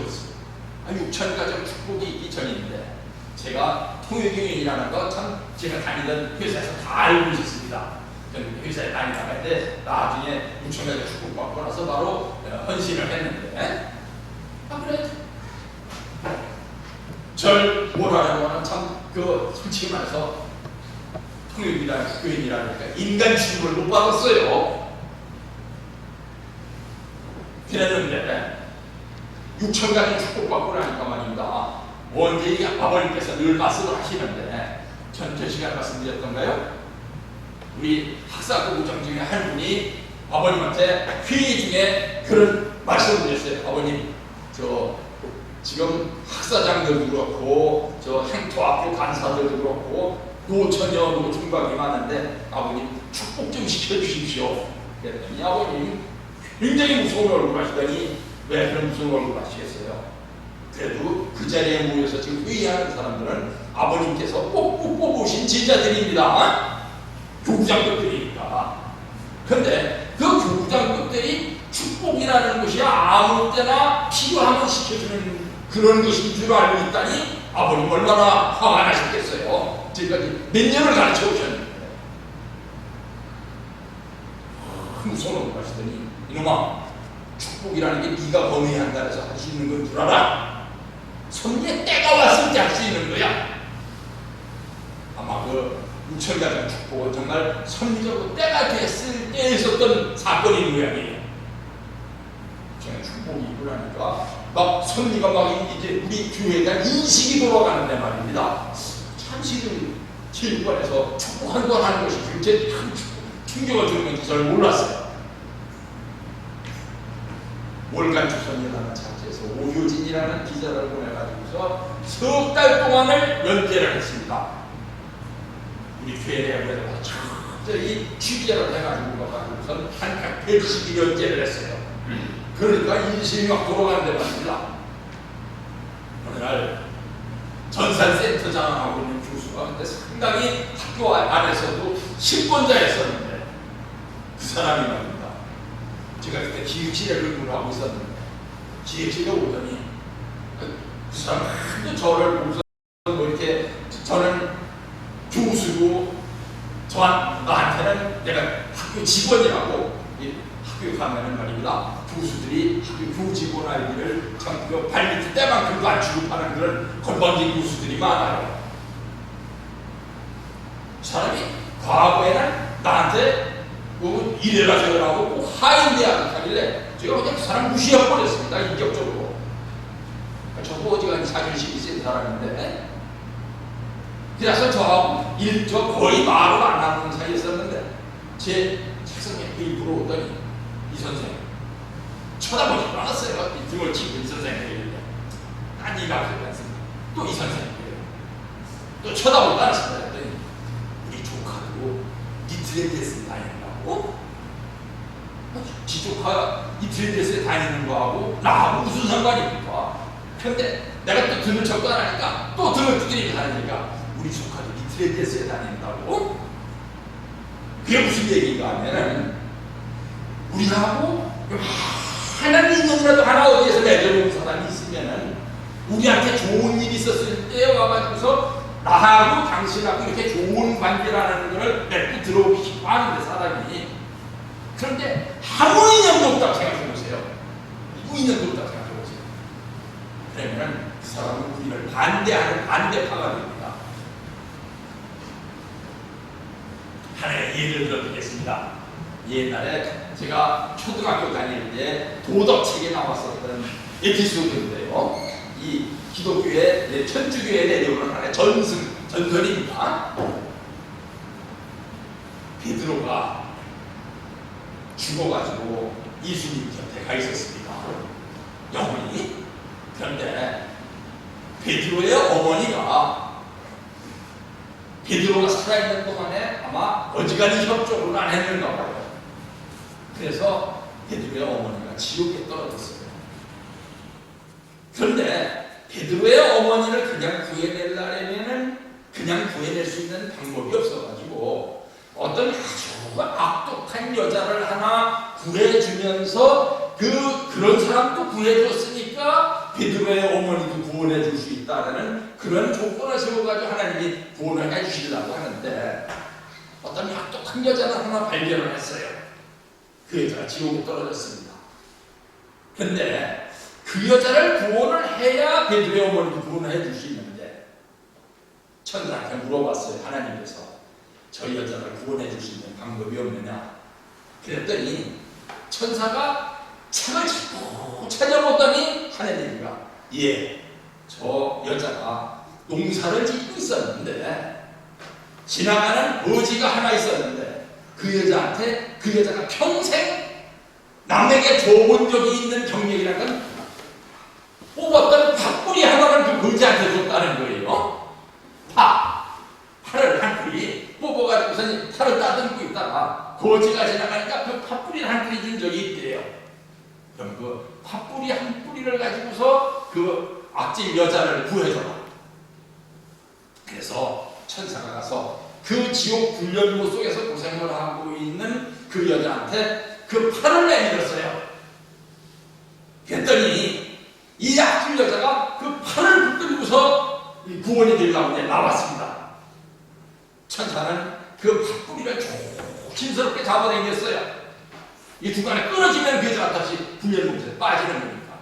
6,000가정 축복이 있기 전인데 제가 통일교인이라는 거 참 제가 다니던 회사에서 다 알고 있었습니다. 회사에 다니다가 때 나중에 6,000가정 축복받고 나서 바로 헌신을 했는데 그래 절 뭐라고 하는 참 솔직히 말해서 통일교인이라니까 인간 취급을 못 받았어요. 그랬는데 6,000가정 축복받고 나니까 말입니다. 원제이 아버님께서 늘 말씀을 하시는데 전 시간 말씀드렸던가요? 우리 학사고구정 중에 한 분이 아버님한테 회의 중에 그런 말씀을 드렸어요. 아버님, 지금 학사장들도 그렇고 행토학교 간사들도 그렇고 노처녀 노총각이 많은데 아버님 축복 좀 시켜주십시오. 그랬더니 아버님 굉장히 무서운 얼굴 하시더니 왜 그런 무서운 얼굴 하시겠어요? 그래도 그 자리에 모여서 지금 회의하는 사람들은 아버님께서 꼭꼭 뽑으신 제자들입니다. 교구장급들이니까. 그런데 그 교구장급들이 축복이라는 것이 아무 때나 필요하면 시켜주는 그런 것인 줄 알고 있다니 아버님 얼마나 화가 나셨겠어요. 지금까지 몇 년을 가르쳐 오셨는데 무서운 걸 하시더니 이놈아 축복이라는 게 네가 범해한다 해서 할 수 있는 건 줄 알아? 섭리의 때가 왔을 때 할 수 있는 거야. 아마 6,000가정 축복은 정말 섭리적으로 때가 됐을 때 있었던 사건인 모양이에요. 제가 축복이 있고 나니까 막 섭리가 막 이제 우리 교회에 대한 인식이 돌아가는데 말입니다. 참식을 체육관에서 축복 한 번 하는 것이 굉장히 큰 충격을 주는 건지 잘 몰랐어요. 월간조선이라는 잡지에서 오효진이라는 기자를 보내가지고서 석 달 동안을 연재를 했습니다. 우리 교회 내부에서 철저히 취재를 해가지고 가지고선 한 110일 연재를 했어요. 그러니까 인심이 막 돌아가는데 말입니다. 어느 날 전산센터장하고 있는 교수가 근데 상당히 학교 안에서도 실권자였었는데 그 사람이 말입니다. 제가 그때 기획실에 근무를 하고 있었는데 기획실에 오더니 그 사람 한도 저를 보고서 뭐 이렇게 저는 교수고 나한테는 내가 학교 직원이라고 학교에 가면은 말입니다. 교수들이 학교 교직원 아이들을 참 발밑에 때만큼도 안 취급하는 그런 건방진 교수들이 많아요. 사람이 과거에는 나한테 뭐 이래라 저래라고 꼭 하인대학을 하길래 제가 그냥 그 사람 무시해버렸습니다. 인격적으로. 저도 어지간히 자존심이 센 사람인데 그래서 저하고 거의 말을 안 하는 사이였었는데 제 책상에 일부러 오더니 이 선생 쳐다보지도 않았어요. 이 등을 치고 이 선생님이 이랬는데 난 이가 그러지 않습니다. 또 이 선생님이 또 쳐다보지도 않았습니다. 그랬더니 우리 조카도 이 드레스에 다닌다고? 지 조카 이 드레스에 다니는 거하고 나하고 무슨 상관입니까? 그런데 내가 또 등을 쳤고 안 하니까 또 등을 두드리고 다니니까 우리 조카도 이 드레스에 다닌다고? 그게 무슨 얘기인가 하면 우리하고 하나님 인연이라도 하나 어디에서 맺어놓은 사람이 있으면은 우리한테 좋은 일이 있었을 때 와가지고서 나하고 당신하고 이렇게 좋은 관계라는 것을 맺고 들어오기 싶어 하는데 사람이 그런데 아무 인연도 없다고 생각해보세요. 아무 인연도 없다고 생각해보세요. 그러면 그 사람은 우리를 반대하는 반대파가 됩니다. 하나의 예를 들어드리겠습니다. 옛날에 제가 초등학교 다닐 때 도덕책에 나왔었던 에피소드인데요. 이 기독교의 천주교에 내려오는 하나의 전설입니다. 베드로가 죽어가지고 예수님 곁에 가 있었습니다. 영혼이. 그런데 베드로의 어머니가 베드로가 살아있는 동안에 아마 어지간히 협조를 안 했는가 봐요. 그래서 베드로의 어머니가 지옥에 떨어졌어요. 그런데 베드로의 어머니를 그냥 구해내려면 그냥 구해낼 수 있는 방법이 없어가지고 어떤 아주 악독한 여자를 하나 구해주면서 그런 사람도 구해줬으니까 베드로의 어머니도 구원해 줄 수 있다는 그런 조건을 세워가지고 하나님이 구원을 해주시려고 하는데 어떤 악독한 여자를 하나 발견을 했어요. 그 여자가 지옥에 떨어졌습니다. 그런데 그 여자를 구원을 해야 베드로의 어머니도 구원을 해줄 수 있는데 천사한테 물어봤어요. 하나님께서 저 여자를 구원해 줄 수 있는 방법이 없느냐. 그랬더니 천사가 책을 자꾸 찾아보더니 하나님이가 저 여자가 농사를 짓고 있었는데 지나가는 거지가 하나 있었는데 그 여자한테 그 여자가 평생 남에게 줘본 적이 있는 경력이라는 건 뽑았던 팥뿌리 하나를 그 거지한테 줬다는 거예요. 팔을 한 뿌리 뽑아가지고서 팔을 따듬고 있다가 거지가 지나가니까 그 팥뿌리 한 뿌리 준 적이 있대요. 그럼 그 팥뿌리 한 뿌리를 가지고서 그 악질 여자를 구해줘라. 그래서 천사가 가서 그 지옥 불련구 속에서 고생을 하고 있는 그 여자한테 그 팔을 내밀었어요. 그랬더니 이 악질 여자가 그 팔을 붙들고서 구원이 되려고 나왔습니다. 천사는 그 팥뿌리를 조심스럽게 잡아당겼어요. 이 중간에 끊어지면 그 여자가 다시 불련구에 빠지는 거니까.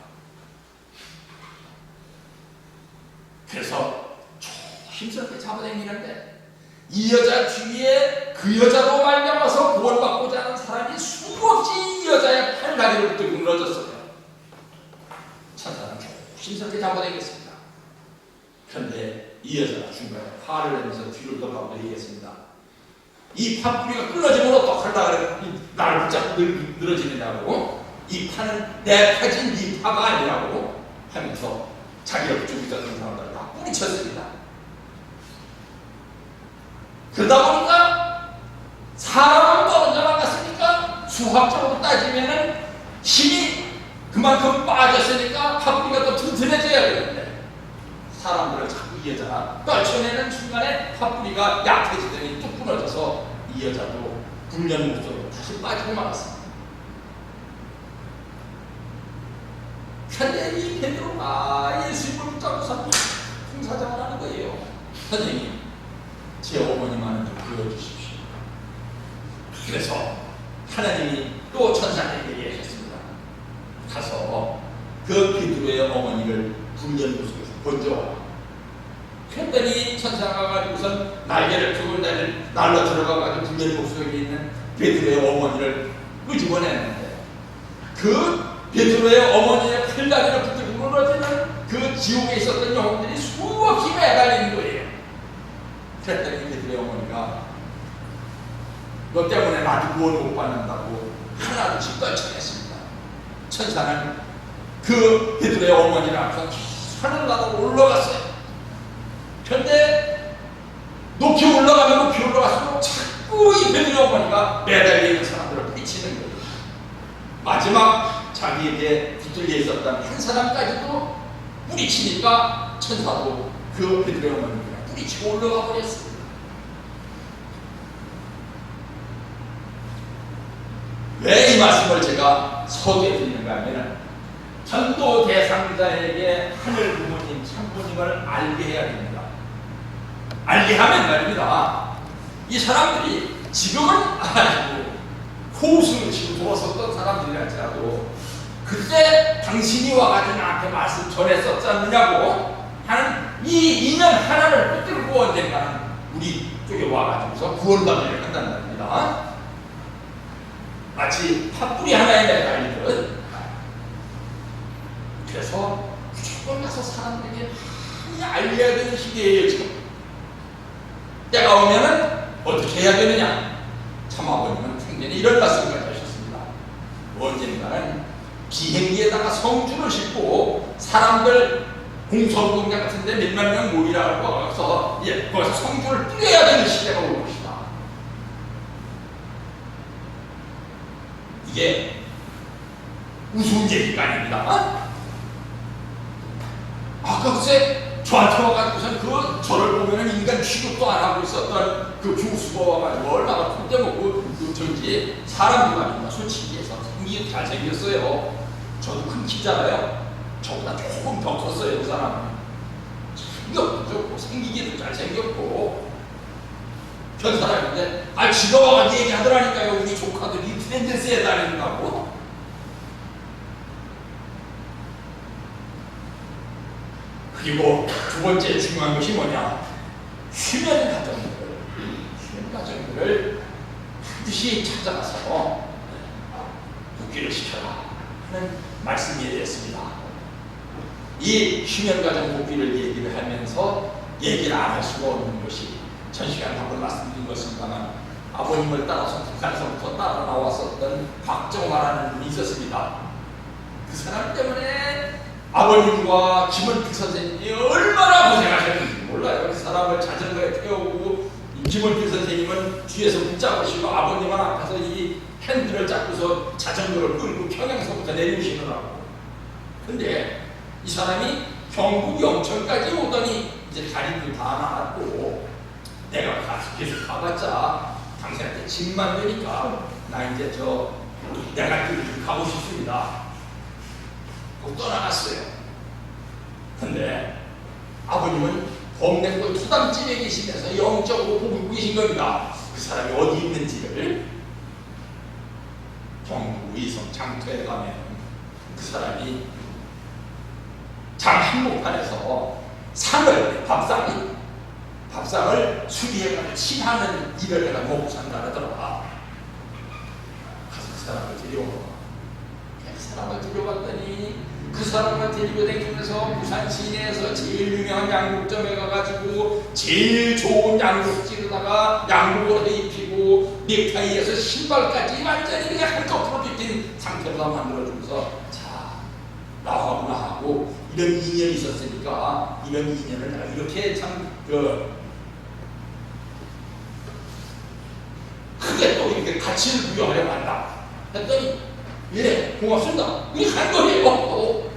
그래서 조심스럽게 잡아당기는데 이 여자 뒤에 그 여자로 말미암아서 구원받고자 하는 사람이 수없이 이 여자의 팔다리를 붙들고 늘어졌어요. 천사는 조심스럽게 잡아당겼습니다. 그런데 이 여자가 중간에 팔을 내면서 뒤를 돌아보고 얘기했습니다. 이 팥뿌리가 끊어지면 어떡하려고 그래? 나를 붙잡고 늘어지느냐고? 이 파는 내 파진 이 파가 아니라고 하면서 자기가 붙잡고 있던 사람들을 다 뿌리쳤습니다. 그러다 보니까 사람은 떨어져 나갔으니까 수학적으로 따지면은 힘이 그만큼 빠졌으니까 팥뿌리가 더 튼튼해져야 되는데 사람들을 자꾸 이 여자가 떨쳐내는 순간에 팥뿌리가 약해지더니 뚝 부러져서 이 여자도 불련목적으로 다시 빠지고 말았습니다. 그런데 이 베드로가 예수님을 붙잡고서 풍사장을 하는 거예요. 선생님, 제 어머니만은 좀 보여주십시오. 그래서 하나님이 또 천사에게 얘기하셨습니다. 가서 그 베드로의 어머니를 불련구 속에서 건져와라. 그랬더니 천사가 가지고선 날개를 펴고 날로 들어가가지고 불련구 속에 있는 베드로의 어머니를 끄집어냈는데 그 베드로의 어머니의 팔다리를 붙들고 무너지는 그 지옥에 있었던 영혼들이 수없이 매달리는 거예요. 그랬더니 베드로의 어머니가 너 때문에 나도 구원 못 받는다고 하나둘씩 떨쳐냈습니다. 천사는 그 베드로의 어머니를 앞서 하늘로 나가 올라갔어요. 그런데 높이 올라가면 높이 올라갈수록 자꾸 이 베드로의 어머니가 매달려 있는 사람들을 부딪히는 거예요. 마지막 자기에게 붙들려 있었던 한 사람까지도 뿌리치니까 천사도 그 베드로의 어머니를 뿌리치고 올라가 버렸습니다. 왜 이 말씀을 제가 서두에 드리는가 하면 전도 대상자에게 하늘 부모님, 참부님을 알게 해야 됩니다. 알게 하면 말입니다. 이 사람들이 지금은 호수를 치고 돌아섰던 사람들이 할지라도 그때 당신이 와가지고 나한테 말씀 전했었지 않느냐고 하는 이 인연 하나를 붙들고 언젠가는 우리 쪽에 와가지고서 구원받으려 한단 말입니다. 마치 팥뿌리 하나에 매달리듯. 그래서 무조건 가서 사람들에게 많이 알려야 되는 시대예요. 지금 때가 오면은 어떻게 해야 되느냐. 참 아버님은 생전에 이런 말씀까지 하셨습니다. 언젠가는 비행기에다가 성주를 싣고 사람들 공설공장 같은데 몇만 명 모이라고 와서 거기서 성주를 뿌려야 되는 시대가 올 것이다. 이게 우스운 얘기가 아닙니다. 아까 글쎄 저한테 와가지고선 그 저를 보면은 인간 취급도 안 하고 있었던 그 교수가 와가지고 얼마나 콧대먹고 저기 사람들이 말입니다. 솔직히 해서 생기게 잘생겼어요. 저도 큰 키잖아요. 저보다 조금 더 컸어요. 그 사람은 생각도 좋고 생기기도 잘생겼고 그런 사람인데 지가 와가지고 얘기하더라니까요. 우리 조카들이 프렌드스에 다닌다고. 그리고 두 번째 중요한 것이 뭐냐. 휴면 가정들을 반드시 찾아가서 복귀를 시켜라 하는 말씀이 되었습니다. 이 휴면 가정 복귀를 얘기를 하면서 얘기를 안 할 수가 없는 것이 전 시간에 한번 말씀드린 것입니다만 아버님을 따라서 북한서부터 따라 나왔었던 박정화라는 분이 있었습니다. 그 사람 때문에 아버님과 김원필 선생님이 얼마나 고생하셨는지 몰라요. 그 사람을 자전거에 태우고 김원필 선생님은 뒤에서 붙잡으시고 아버님은 앞에서 이 핸들을 잡고서 자전거를 끌고 평양서부터 내리시느라고. 근데 이 사람이 경북 영천까지 오더니 이제 다리도 다 나왔고 내가 계속 가봤자 당신한테 짐만 되니까 나 이제 내가 길을 좀 가고 싶습니다. 떠나갔어요. 근데 아버님은 범내골 토담집에 계시면서 영적으로 보고 계신 겁니다. 그 사람이 어디 있는지를. 경북 의성 장터에 가면 그 사람이 장 한복판에서 밥상을 수리해가지고 칠하는 일을 내가 먹고 산다 그러더라. 가서 그 사람을 데려오고 그 사람을 데려갔더니 그 사람을 데리고 다니면서 부산 시내에서 제일 유명한 양복점에 가가지고 제일 좋은 양복지로다가 양복을 입히고 넥타이에서 신발까지 완전히 그냥 한꺼풀로 벗긴 상태로 다 만들어주면서 자 나하고 나하고 이런 인연이 있었으니까 이런 인연을 내가 이렇게 참 크게 또 이렇게 가치를 부여하려고 한다 했더니 예, 고맙습니다. 이게 한 거예요.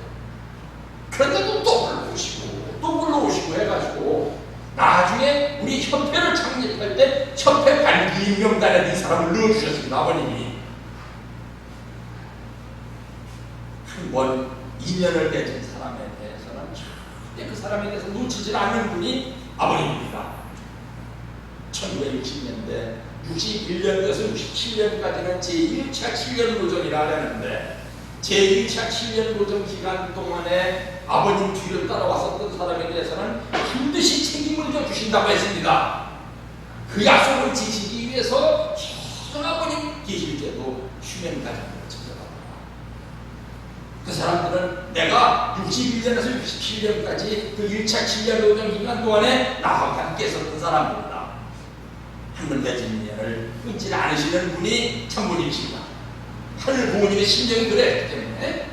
그런데도 또 불러오시고 해가지고 나중에 우리 협회를 창립할 때 협회 관리 명단에 이 사람을 넣어주셨습니다. 아버님이 한 번 인연을 맺은 사람에 대해서는 절대 그 사람에 대해서 놓치지 않는 분이 아버님입니다. 1960년대 61년에서 67년까지는 제1차 7년 노정이라 하는데 제1차 7년 노정 기간 동안에 아버님 뒤를 따라왔었던 사람에 대해서는 반드시 책임을 져주신다고 했습니다. 그 약속을 지키기 위해서 계속 아버님 계실 때도 휴면 가정을 찾아갑니다. 그 사람들은 내가 61년에서 67년까지 그 1차 7년 노정 기간 동안에 나와 함께 있었던 사람입니다. 하늘 맺은 인연을 끊지 않으시는 분이 참부님이십니다. 하늘 부모님의 심정이 그랬기 때문에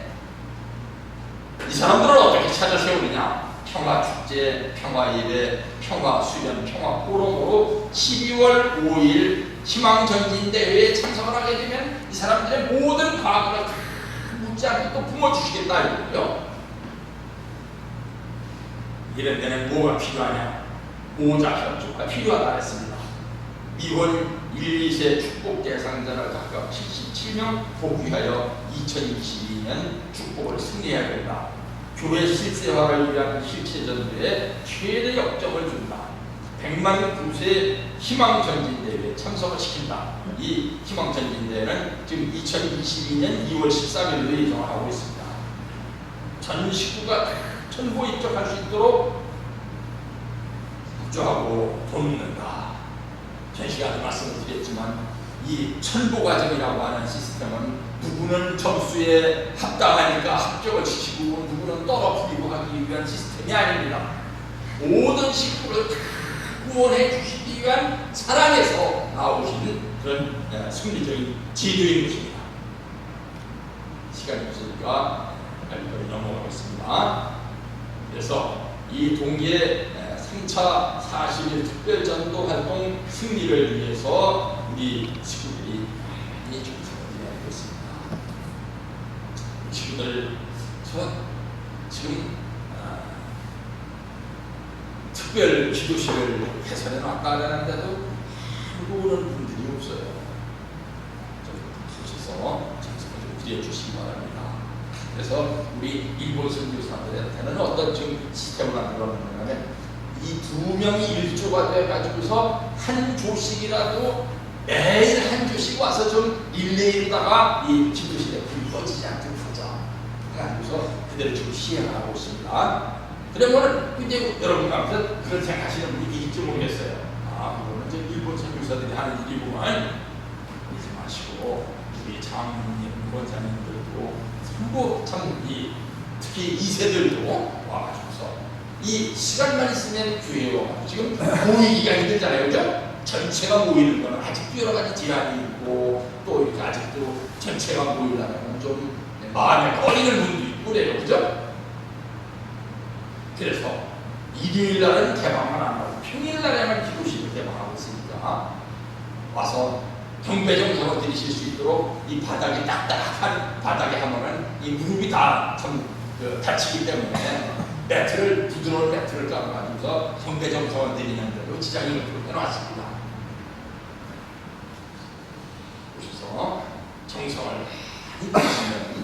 이 사람들을 어떻게 찾아 세우느냐? 평화축제, 평화예배, 평화수련, 평화포럼으로 12월 5일 희망전진대회에 참석을 하게 되면 이 사람들의 모든 과거를 다 묻지 않고 또 품어주시겠다 이거고요. 이런 데는 뭐가 필요하냐? 모자 협조가 필요하다 했습니다. 미혼 1, 2세 축복 대상자를 각각 77명 복귀하여 2022년 축복을 승리해야 된다. 교회 실세화를 위한 실체전도에 최대 역점을 준다. 100만 9세 희망전진대회에 참석을 시킨다. 이 희망전진대회는 지금 2022년 2월 13일로 예정을 하고 있습니다. 전 식구가 천국에 입적할 수 있도록 협조하고 돕는다. 전 시간에 말씀을 드렸지만 이 천보과정이라고 하는 시스템은 누구는 점수에 합당하니까 합격을 시키고 누구는 떨어뜨리고 하기 위한 시스템이 아닙니다. 모든 식구를 다 구원해 주시기 위한 사랑에서 나오신 그런 승리적인 제도인 것입니다. 시간이 없으니까 빨리빨리 넘어가겠습니다. 그래서 이 동계 3차 40일 특별전도 활동 승리를 위해서 우리 식구들이 많이 정성을 들여야 되겠습니다. 친구들, 저 지금 특별 기도식을 해설해 놨다 하는데도 아무도 오는 분들이 없어요. 좀 오셔서 참석을 좀 드려주시기 바랍니다. 그래서 우리 일본 선교사들한테는 어떤 지금 시스템을 만들어놨냐면 이 두 명이 일조가 돼가지고서 한 조씩이라도 매일 한 조씩 와서 좀 일일에다가 이 기도실에 불이 꺼지지 않도록 하자. 그래가지고서 그대로 지금 시행하고 있습니다. 그러면은 이제 여러분 가운데 그런 생각하시는 분이 있을지 모르겠어요. 아, 그거는 이제 일본 선교사들이 하는 일이구만. 그러지 마시고 우리 장로님, 권사님들도 전부 참 특히 2세들도 와가지고서 이 시간만 있으면 교회에 와가지고 지금 모이기가 힘들잖아요, 그죠? 전체가 모이는 거는 아직도 여러 가지 제한이 있고 또 이렇게 아직도 전체가 모이려면 좀 마음에 꺼리는 분도 있고 그래요, 그죠? 그래서 일요일 날은 개방만 안 하고 평일 날에만 기도실을 개방하고 있으니까 와서 경배 정성을 드리실 수 있도록 이 바닥이 딱딱한 바닥에 하면은 이 무릎이 다 참 다치기 때문에 매트를 부드러운 매트를 깔아가지고서 경배 정성을 드리는 대로 지장을 해놨습니다. 그래서 정성을 많이 드리면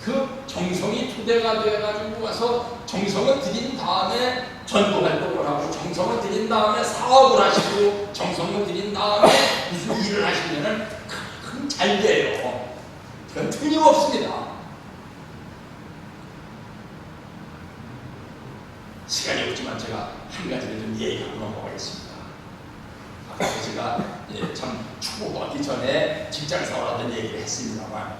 그 정성이 토대가 되어가지고 와서 정성을 드린 다음에 전도 활동을 하고 정성을 드린 다음에 사업을 하시고 정성을 드린 다음에 무슨 일을 하시면은 그건 잘 돼요. 그건 틀림없습니다. 시간이 없지만 제가 한 가지를 좀 얘기하고 넘어가겠습니다. 아까 제가 참 축복받기 전에 직장생활 하던 얘기를 했습니다만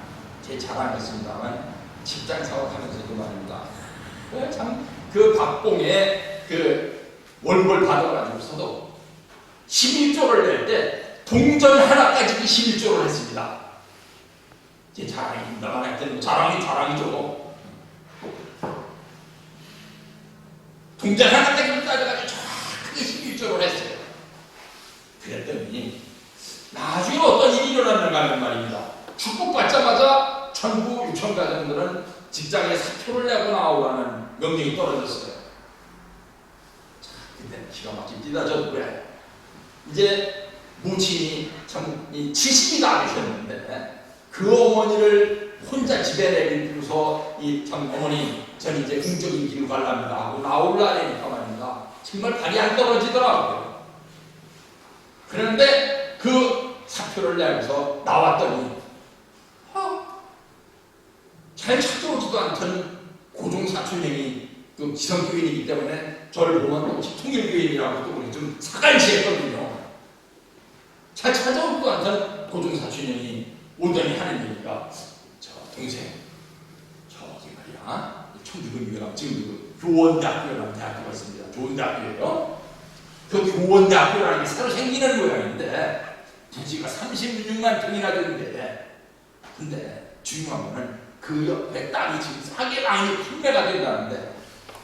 제 자랑이었습니다만 직장생활 하면서도 말입니다. 참 그 박봉에 그 월급 받아가지고서도 11조를 낼 때 동전 하나까지 11조를 했습니다. 제 자랑입니다만 하여튼 자랑이죠. 동전 하나까지 따져가지고 정확하게 11조를 했어요. 그랬더니 나중에 어떤 일이 일어났는가 하는 말입니다. 축복받자마자 전부 유치원 가정들은 직장에 사표를 내고 나오라는 명령이 떨어졌어요. 자, 그때 기가 막히게 뛰다져도 그래. 이제 모친이 참 70이 다 되셨는데 그 어머니를 혼자 집에 내리고서 이 참 어머니 전 이제 공적인 길로 가랍니다 하고 나올라니까 말입니다. 정말 발이 안 떨어지더라고요. 그런데 그 사표를 내고서 나왔더니 잘 찾아오지도 않던 고종사촌형이 그 기성교인이기 때문에 저를 보면 통일교인이라고 또 우리 좀 사갈지했거든요. 잘 찾아오지도 않던 고종사촌형이 오더니 하는 얘기가 저 동생 저기 말이야 청주동교회랑 지금 교원대학교라는 대학교가 있습니다. 좋은 대학교예요. 그 교원대학교라는 게 새로 생기는 모양인데 돼지가 36만 ton이나 되는데, 근데 중요한 거는 그 옆에 땅이 지금 싸게 많이 판매가 된다는데,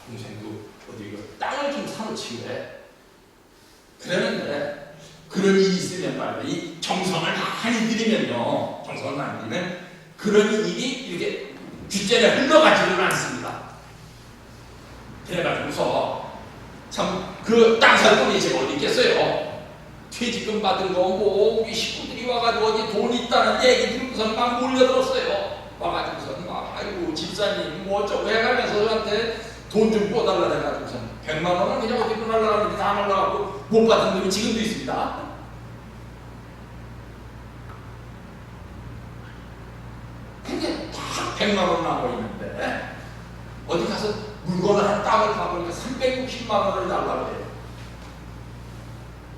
동생도 어디 그 땅을 좀 사놓지 왜? 그러는데 그런 일이 있으면 말이야, 이 정성을 많이 들이면요, 정성을 많이 들이면 그런 일이 이렇게 뒷전에 흘러가지는 않습니다. 그래가지고서 참 그 땅 살 돈이 제가 어디 있겠어요? 퇴직금 받은 거 뭐 우리 식구들이 와가지고 어디 돈 있다는 얘기 들으면서 막 몰려들었어요. 와가지고서 막 아이고 집사님 뭐 어쩌고 해가면서 저한테 돈 좀 꿔달라 해가지고서 100만 원은 그냥 어디 보내려고 하는데 다 날라가고 못 받은 돈이 지금도 있습니다. 근데 다 100만 원 나와 있는데 어디 가서 물건을 한 땅을 가보니까 360만 원을 달라고 해요.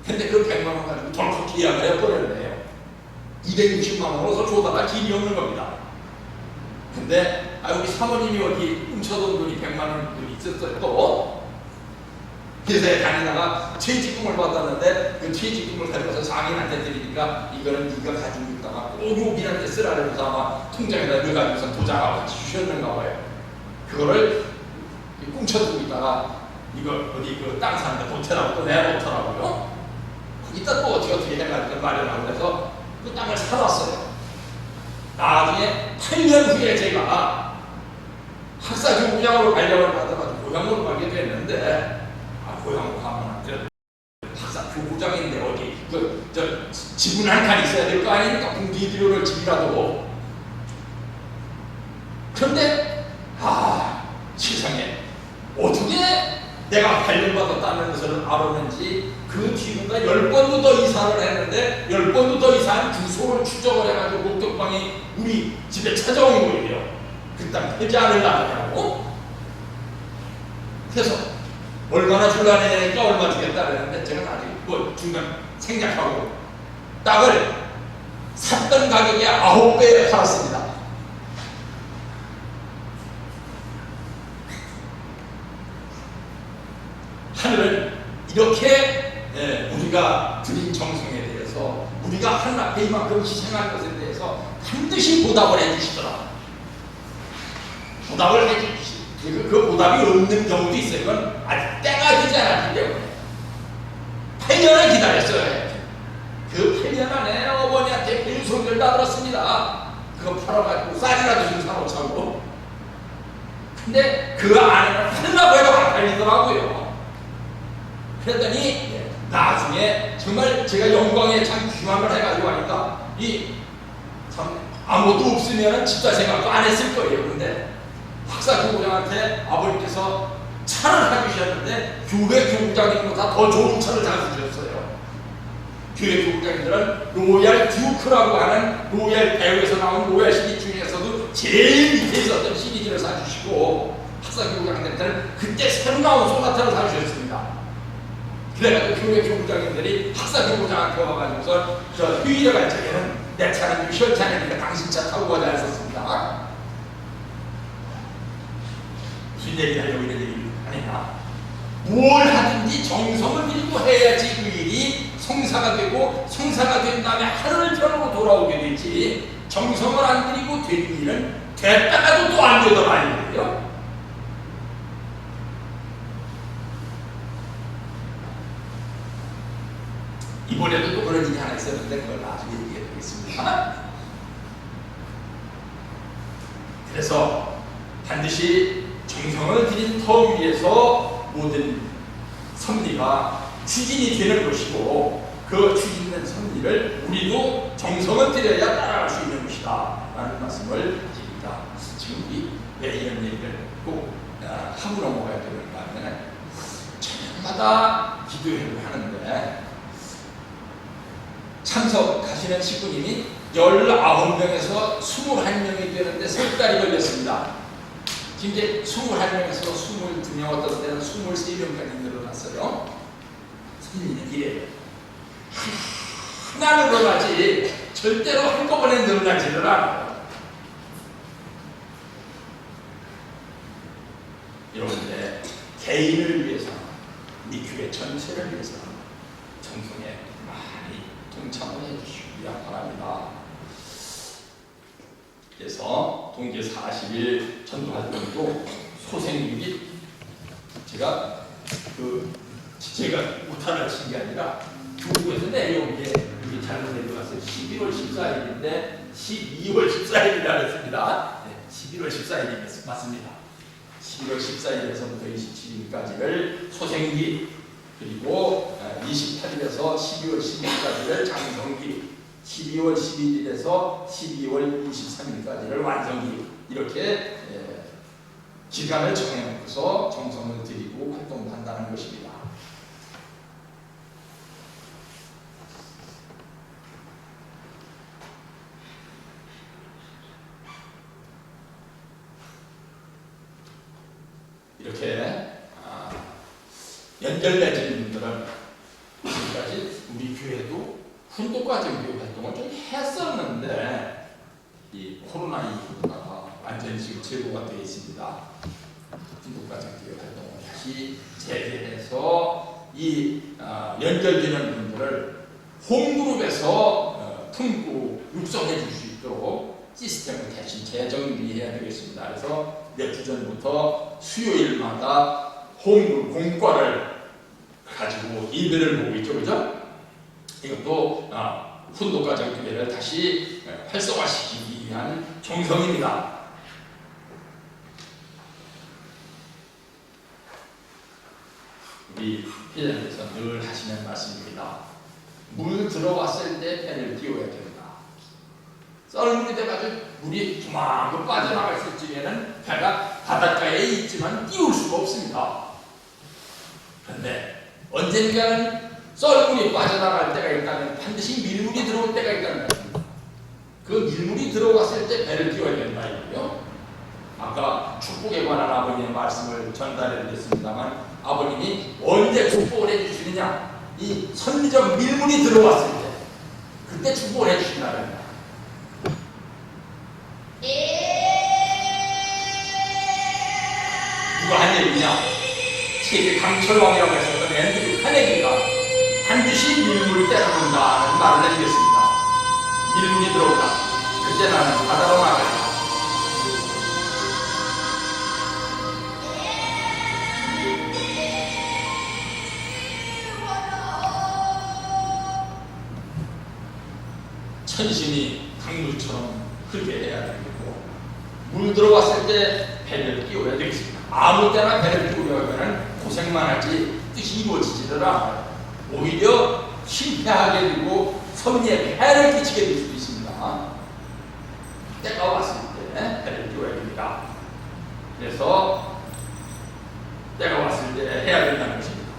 근데 그 100만 원 가지고 덜컥 계약을 해버렸네요. 260만 원으로서 줘달라 길이 없는 겁니다. 근데 우리 사모님이 어디 훔쳐둔 돈이 100만 원 돈이 있었어요. 또 회사에 다니다가 퇴직금을 받았는데 그 퇴직금을 가져가서 장인한테 드리니까 이거는 네가 가지고 있다가 꼭 요빈한테 쓰라면서 아마 통장에다 넣어가지고서 도장하고 같이 주셨는가 봐요. 그거를 꽁쳐두고 있다가 이거 어디 그 땅 사는데 보태라고 또 내놓더라고요. 거기다 또 어떻게 해가지고 마련하고 해서 그 땅을 사놨어요. 나중에 8년 후에 제가 학사교부장으로 발령을 받아가지고 고향으로 가게 됐는데, 고향으로 가면 안 돼요. 학사교부장인데 어디 저 지분 한 칸 있어야 될 거 아닙니까? 공기비료를 집이라도. 그런데 세상에 어떻게 내가 발령받았다는 것을 알았는지 그 뒤로가 10번도 더 이사를 했는데 10번도 더 이사한 주소를 추적을 해가지고 목격방이 우리 집에 찾아온 거예요. 그 땅 팔지 않으려고. 그래서 얼마나 줄라내니까 얼마 주겠다 그랬는데 제가 나중에 뭐 중간 생략하고 땅을 샀던 가격의 9배에 팔았습니다. 하늘은 이렇게 우리가 드린 정성에 대해서 우리가 하늘 앞에 이만큼 희생한 것에 대해서 반드시 보답을 해주시더라. 보답을 해주시. 그 보답이 없는 경우도 있어요. 이건 아직 때가 되지 않았기 때문에 8년을 기다렸어요. 그 8년 안에 어머니한테 별소리를 다 들었습니다. 그거 팔아가지고 쌀이라도 좀 사놓자고. 근데 그 안에는 팔라고 해도 안 팔리더라고요. 그랬더니 나중에 정말 제가 영광에 참 귀환을 해가지고 하니까 참 아무것도 없으면 집사 생각도 안 했을 거예요. 근데 학사교부장한테 아버님께서 차를 사주셨는데 교회 교부장님보다 더 좋은 차를 사주셨어요. 교회 교부장님들은 로얄 듀크라고 하는 로얄 배우에서 나온 로얄 시리즈 중에서도 제일 밑에 있었던 시리즈를 사주시고, 학사교부장님들은 그때 새로 나온 소나타를 사주셨습니다. 그래가지고 교회 교부장님들이 학사교부장한테 와가지고서 저 휴일에 갈 적에는 내 차는 좀 시원찮으니까 당신 차 타고 가자 했었습니다. 무슨 얘기 하려고 이런 얘기를 하느냐? 뭘 하든지 정성을 들이고 해야지 그 일이 성사가 되고, 성사가 된 다음에 하늘편으로 돌아오게 되지, 정성을 안 들이고 된 일은 됐다가도 또 안 되더라 이거예요. 이번에도 또 그런 일이 하나 있었는데 그걸 나중에 얘기해 드리겠습니다. 그래서 반드시 정성을 들인 터 위에서 모든 섭리가 추진이 되는 것이고, 그 추진된 섭리를 우리도 정성을 들여야 따라갈 수 있는 것이다 라는 말씀을 드립니다. 지금 우리 왜 이런 얘기를 꼭 하고 넘어가야 되는가 하면, 저녁마다 기도회를 하는데 참석하시는 식구님이 19명에서 21명이 되는데 3달이 걸렸습니다. 지금 이제 21명에서 22명, 어떤 때는 23명까지 늘어났어요. 선생님은 이래요. 하나 늘어나지 절대로 한꺼번에 늘어나지를 않아요. 이런데 개인을 위해서, 우리 교회 전체를 위해서 정성에 많이 동참을 해주시고, 주시기 바랍니다. 그래서 동계 40일 전도활동도 소생육이 제가 우탄을 친 게 아니라 중국에서 내려온 게 이게 잘못 내려갔어요. 11월 14일인데 12월 14일이라 했습니다. 네, 11월 14일이 맞습니다. 11월 14일에서부터 27일까지를 소생기, 그리고 28일에서 12월 10일까지를 장성기, 12월 11일에서 12월 23일까지를 완성기, 이렇게 기간을 정해놓고서 정성을 들이고 활동을 한다는 것입니다. 이렇게 연결되신 분들은 지금까지 우리 교회도 훈독과정교육 활동을 좀 했었는데 이 코로나19가 완전히 지금 제고가 되어 있습니다. 훈독과정교육 활동을 다시 재개해서 이 연결되는 분들을 홈그룹에서 품고 육성해 줄 수 있도록 시스템을 대신 재정비해야 되겠습니다. 그래서 몇 주 전부터 수요일마다 홈그룹 공과를 가지고 예배를 보고 있죠, 그죠? 이것도 훈독과정교회를 다시 활성화시키기 위한 정성입니다. 우리 회장님께서 늘 하시는 말씀입니다. 물 들어왔을 때 배를 띄워야 된다. 썰물이 돼가지고 물이 조만큼 빠져나갈 때쯤에는 배가 바닷가에 있지만 띄울 수가 없습니다. 그런데 언젠가는 썰물이 빠져나갈 때가 있다면 반드시 밀물이 들어올 때가 있다는 것입니다. 그 밀물이 들어왔을 때 배를 띄워야 된다 이거요. 아까 축복에 관한 아버님의 말씀을 전달해 드렸습니다만, 아버님이 언제 축복을 해주시느냐, 이 선미적 밀물이 들어왔을 때 그때 축복을 해주신다는 겁니다. 누가 한 얘기냐? 세계 강철왕이라고 했었던 앤드류 카네기가 반드시 밀물을 때려놓는다는 말을 해주겠습니다. 밀물이 들어온다. 그때 나는 바다로 나가리라. 천신이 강물처럼 흐르게 해야 되고, 물 들어왔을 때 배를 띄워야 되겠습니다. 아무 때나 배를 띄우려면 고생만 하지 뜻이 이루어지지를 않아요. 오히려 실패하게 되고 섭리에 폐를 끼치게 될 수도 있습니다. 때가 왔을 때 배를 띄워야 됩니다. 그래서 때가 왔을 때 해야 된다는 것입니다.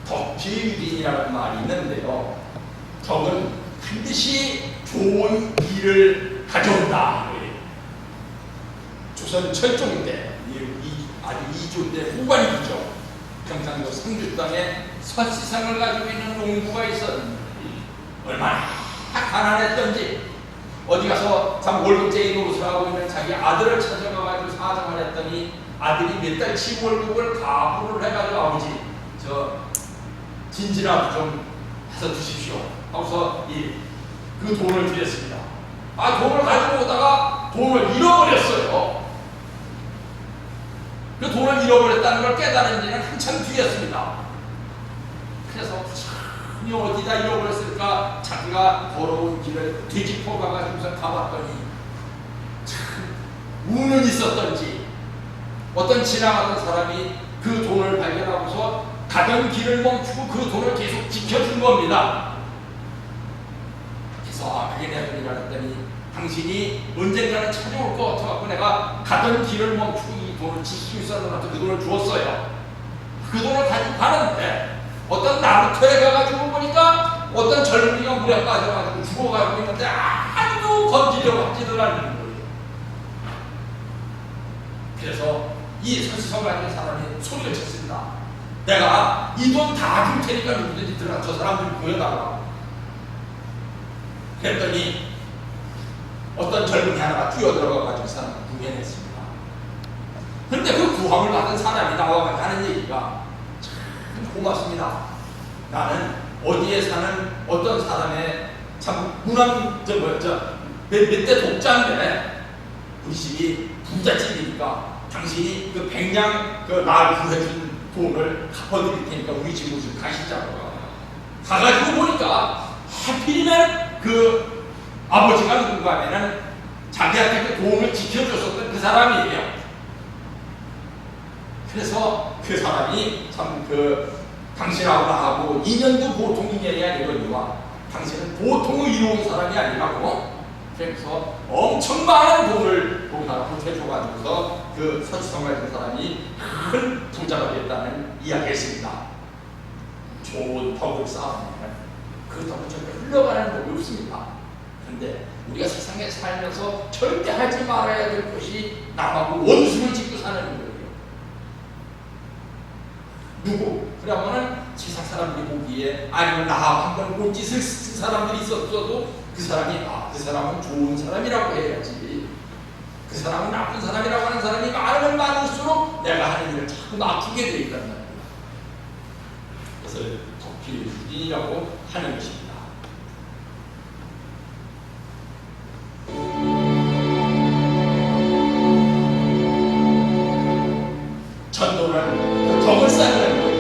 덕지유린이라는 말이 있는데요. 덕은 반드시 좋은 일을 가져온다. 조선 철종 때, 아주 이조 때 후반이죠. 경상도 상주 땅에 서시상을 가지고 있는 농부가 있었는데 얼마나 가난했던지 어디 가서 참 월급쟁이 노릇을 하고 있는 자기 아들을 찾아가가지고 사정을 했더니 아들이 몇 달치 월급을 가부를 해가지고 아버지 저 진지라도 좀 해서 주십시오 하고서 그 돈을 드렸습니다. 돈을 가지고 오다가 돈을 잃어버렸어요. 그 돈을 잃어버렸다는 걸 깨달은 지는 한참 뒤였습니다. 그래서 참 어디다 잃어버렸을까 자기가 걸어온 길을 뒤집어 가가지고서 가봤더니 참 운은 있었던지 어떤 지나가던 사람이 그 돈을 발견하고서 가던 길을 멈추고 그 돈을 계속 지켜준 겁니다. 그래서 그게 내 돈이라 했더니 당신이 언젠가는 찾아올 것 같아갖고 내가 가던 길을 멈추고 이 돈을 지키고 있었는데 그 돈을 주었어요. 그 돈을 가지고 가는데 어떤 나루터에 가가지고 보니까 어떤 젊은이가 물에 빠져가지고 죽어가지고 있는데 아무도 건지려고 하지를 않는 거예요. 그래서 이 서시성 가진 사람이 소리를 쳤습니다. 내가 이 돈 다 줄 테니까 누구든지 들어가 저 사람들 구해달라고. 그랬더니 어떤 젊은이 하나가 뛰어들어가가지고 사람을 구해냈습니다. 그런데 그 구함을 받은 사람이 나와가지고 하는 얘기가 참 고맙습니다. 나는 어디에 사는 어떤 사람의 참 무난 몇대 독자인데 우리 집이 부잣집이니까 당신이 그 백냥 날 구해준 돈을 갚아드릴 테니까 우리 집으로 좀 가시자고. 가가지고 보니까 하필이면 그 아버지가 누군가 하면은 자기한테 그 돈을 지켜줬었던 그 사람이에요. 그래서 그 사람이 참 당신하고 나하고 인연도 보통 인연이 아니거든요. 당신은 보통을 이루은 사람이 아니라고. 그래서 엄청 많은 돈을 보태줘가지고서 그 서지성 같은 사람이 큰 부자가 됐다는 이야기를 했습니다. 좋은 덕을 쌓으면 그 덕을 절대 흘러가는 법이 없습니다. 그런데 우리가 세상에 살면서 절대 하지 말아야 될 것이 남하고 원수를 짓고 사는 거예요. 누구? 그러면은 세상 사람들이 보기에 아니면 나하고 한번 꼴짓을 쓴 사람들이 있었어도 그 사람이 그 사람은 좋은 사람이라고 해야지. 그 사람은 나쁜 사람이라고 하는 사람이 많으면 많을수록 내가 하는 일을 자꾸 나쁘게 돼 있단 말이야. 그래서 덕필유진이라고 하는 것입니다. 전도는 덕을 쌓는 거예요.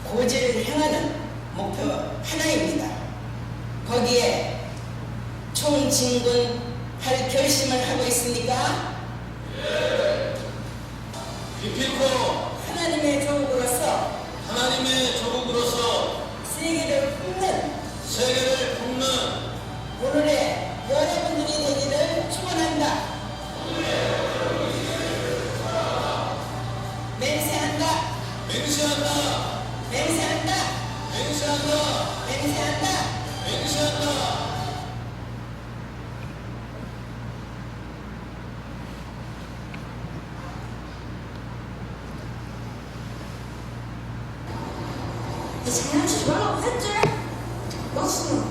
고지를 향하는 목표 하나입니다. 거기에 총진군할 결심을 하고 있습니까? 기필코 하나님의 조국으로서 하나님의 조국으로서 세계를 세계를 돕는 오늘의 여러분들이 되기를 축원한다. 맹세한다. 맹세한다. 맹세한다. 맹세한다. 맹세한다. 맹세한다. 장난치지 말라고 했지? 막스는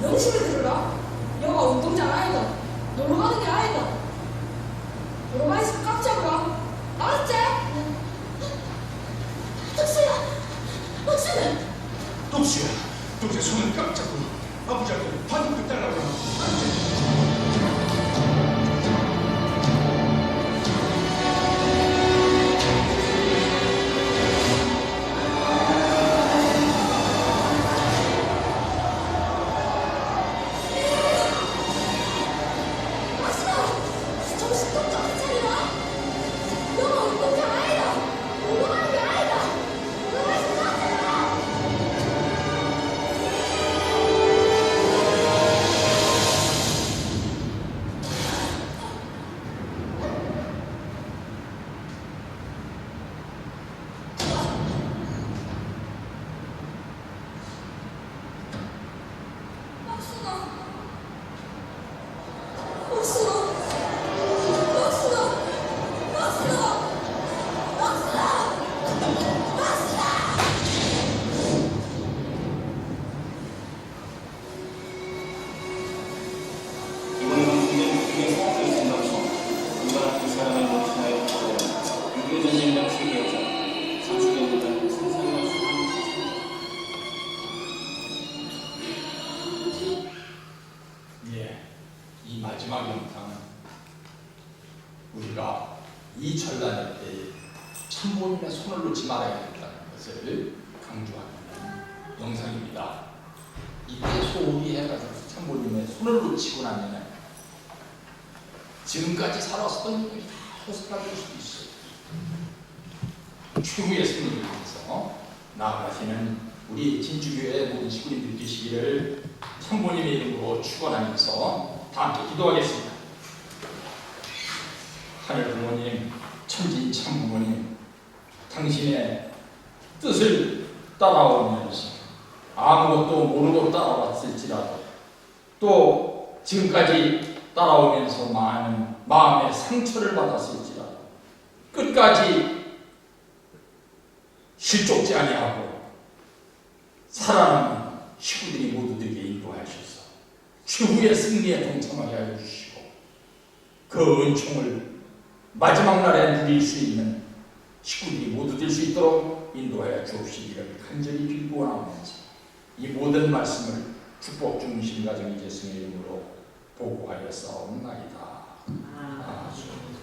명심을 들으라. 여가 운동장 아니다. 놀러 가는 게 아니다. 놀러가 있으면 꽉 잡으라. 알았지? 덕수야, 덕수는 뚝수야 손을 꽉 잡고 아버지한테 반죽 달라고 안돼. 막스야, 정신 똑바로 차리라. 여가 운동장 아니다. 놀러 가는 게 아니다. 놀러가 있으면 꽉 잡으라. 막스가, 막스가, 막스가, 막스가, 막스가, 막스가. 이번 방송은 국내 성악을 생각서 인간한 두 사람을 모친하여 주어 6.25 전쟁장 세계여자 30년보다 생산력 수많은 예, 이 마지막 영상은 우리가 이 전란의 때에 참모님의 손을 놓지 말아야겠다는 것을 강조하는 영상입니다. 이때 소홀히 해가지고 참모님의 손을 놓치고 나면 지금까지 살았었던 일들이 다 허술해질 수도 있어요. 최후의 승리를 위해서 나아가시는 우리 진주교회 모든 식구님들 되시기를 참모님의 이름으로 축원하면서 다 함께 기도하겠습니다. 하늘 부모님, 천진 참부모님, 당신의 뜻을 따라오면서 아무것도 모르고 따라왔을지라도 또 지금까지 따라오면서 많은 마음의 상처를 받았을지라도 끝까지 실족지 아니하고 살아남는 식구들이 모두 되게 인도하셔서 최후의 승리에 동참하게 하여 주시고 그 은총을 마지막 날에 누릴 수 있는 식구들이 모두 될 수 있도록 인도하여 주옵시기를 간절히 빌고 나오면서 이 모든 말씀을 축복 중심 가정의 재성의 이름으로 보고하여 싸움나이다. 아멘.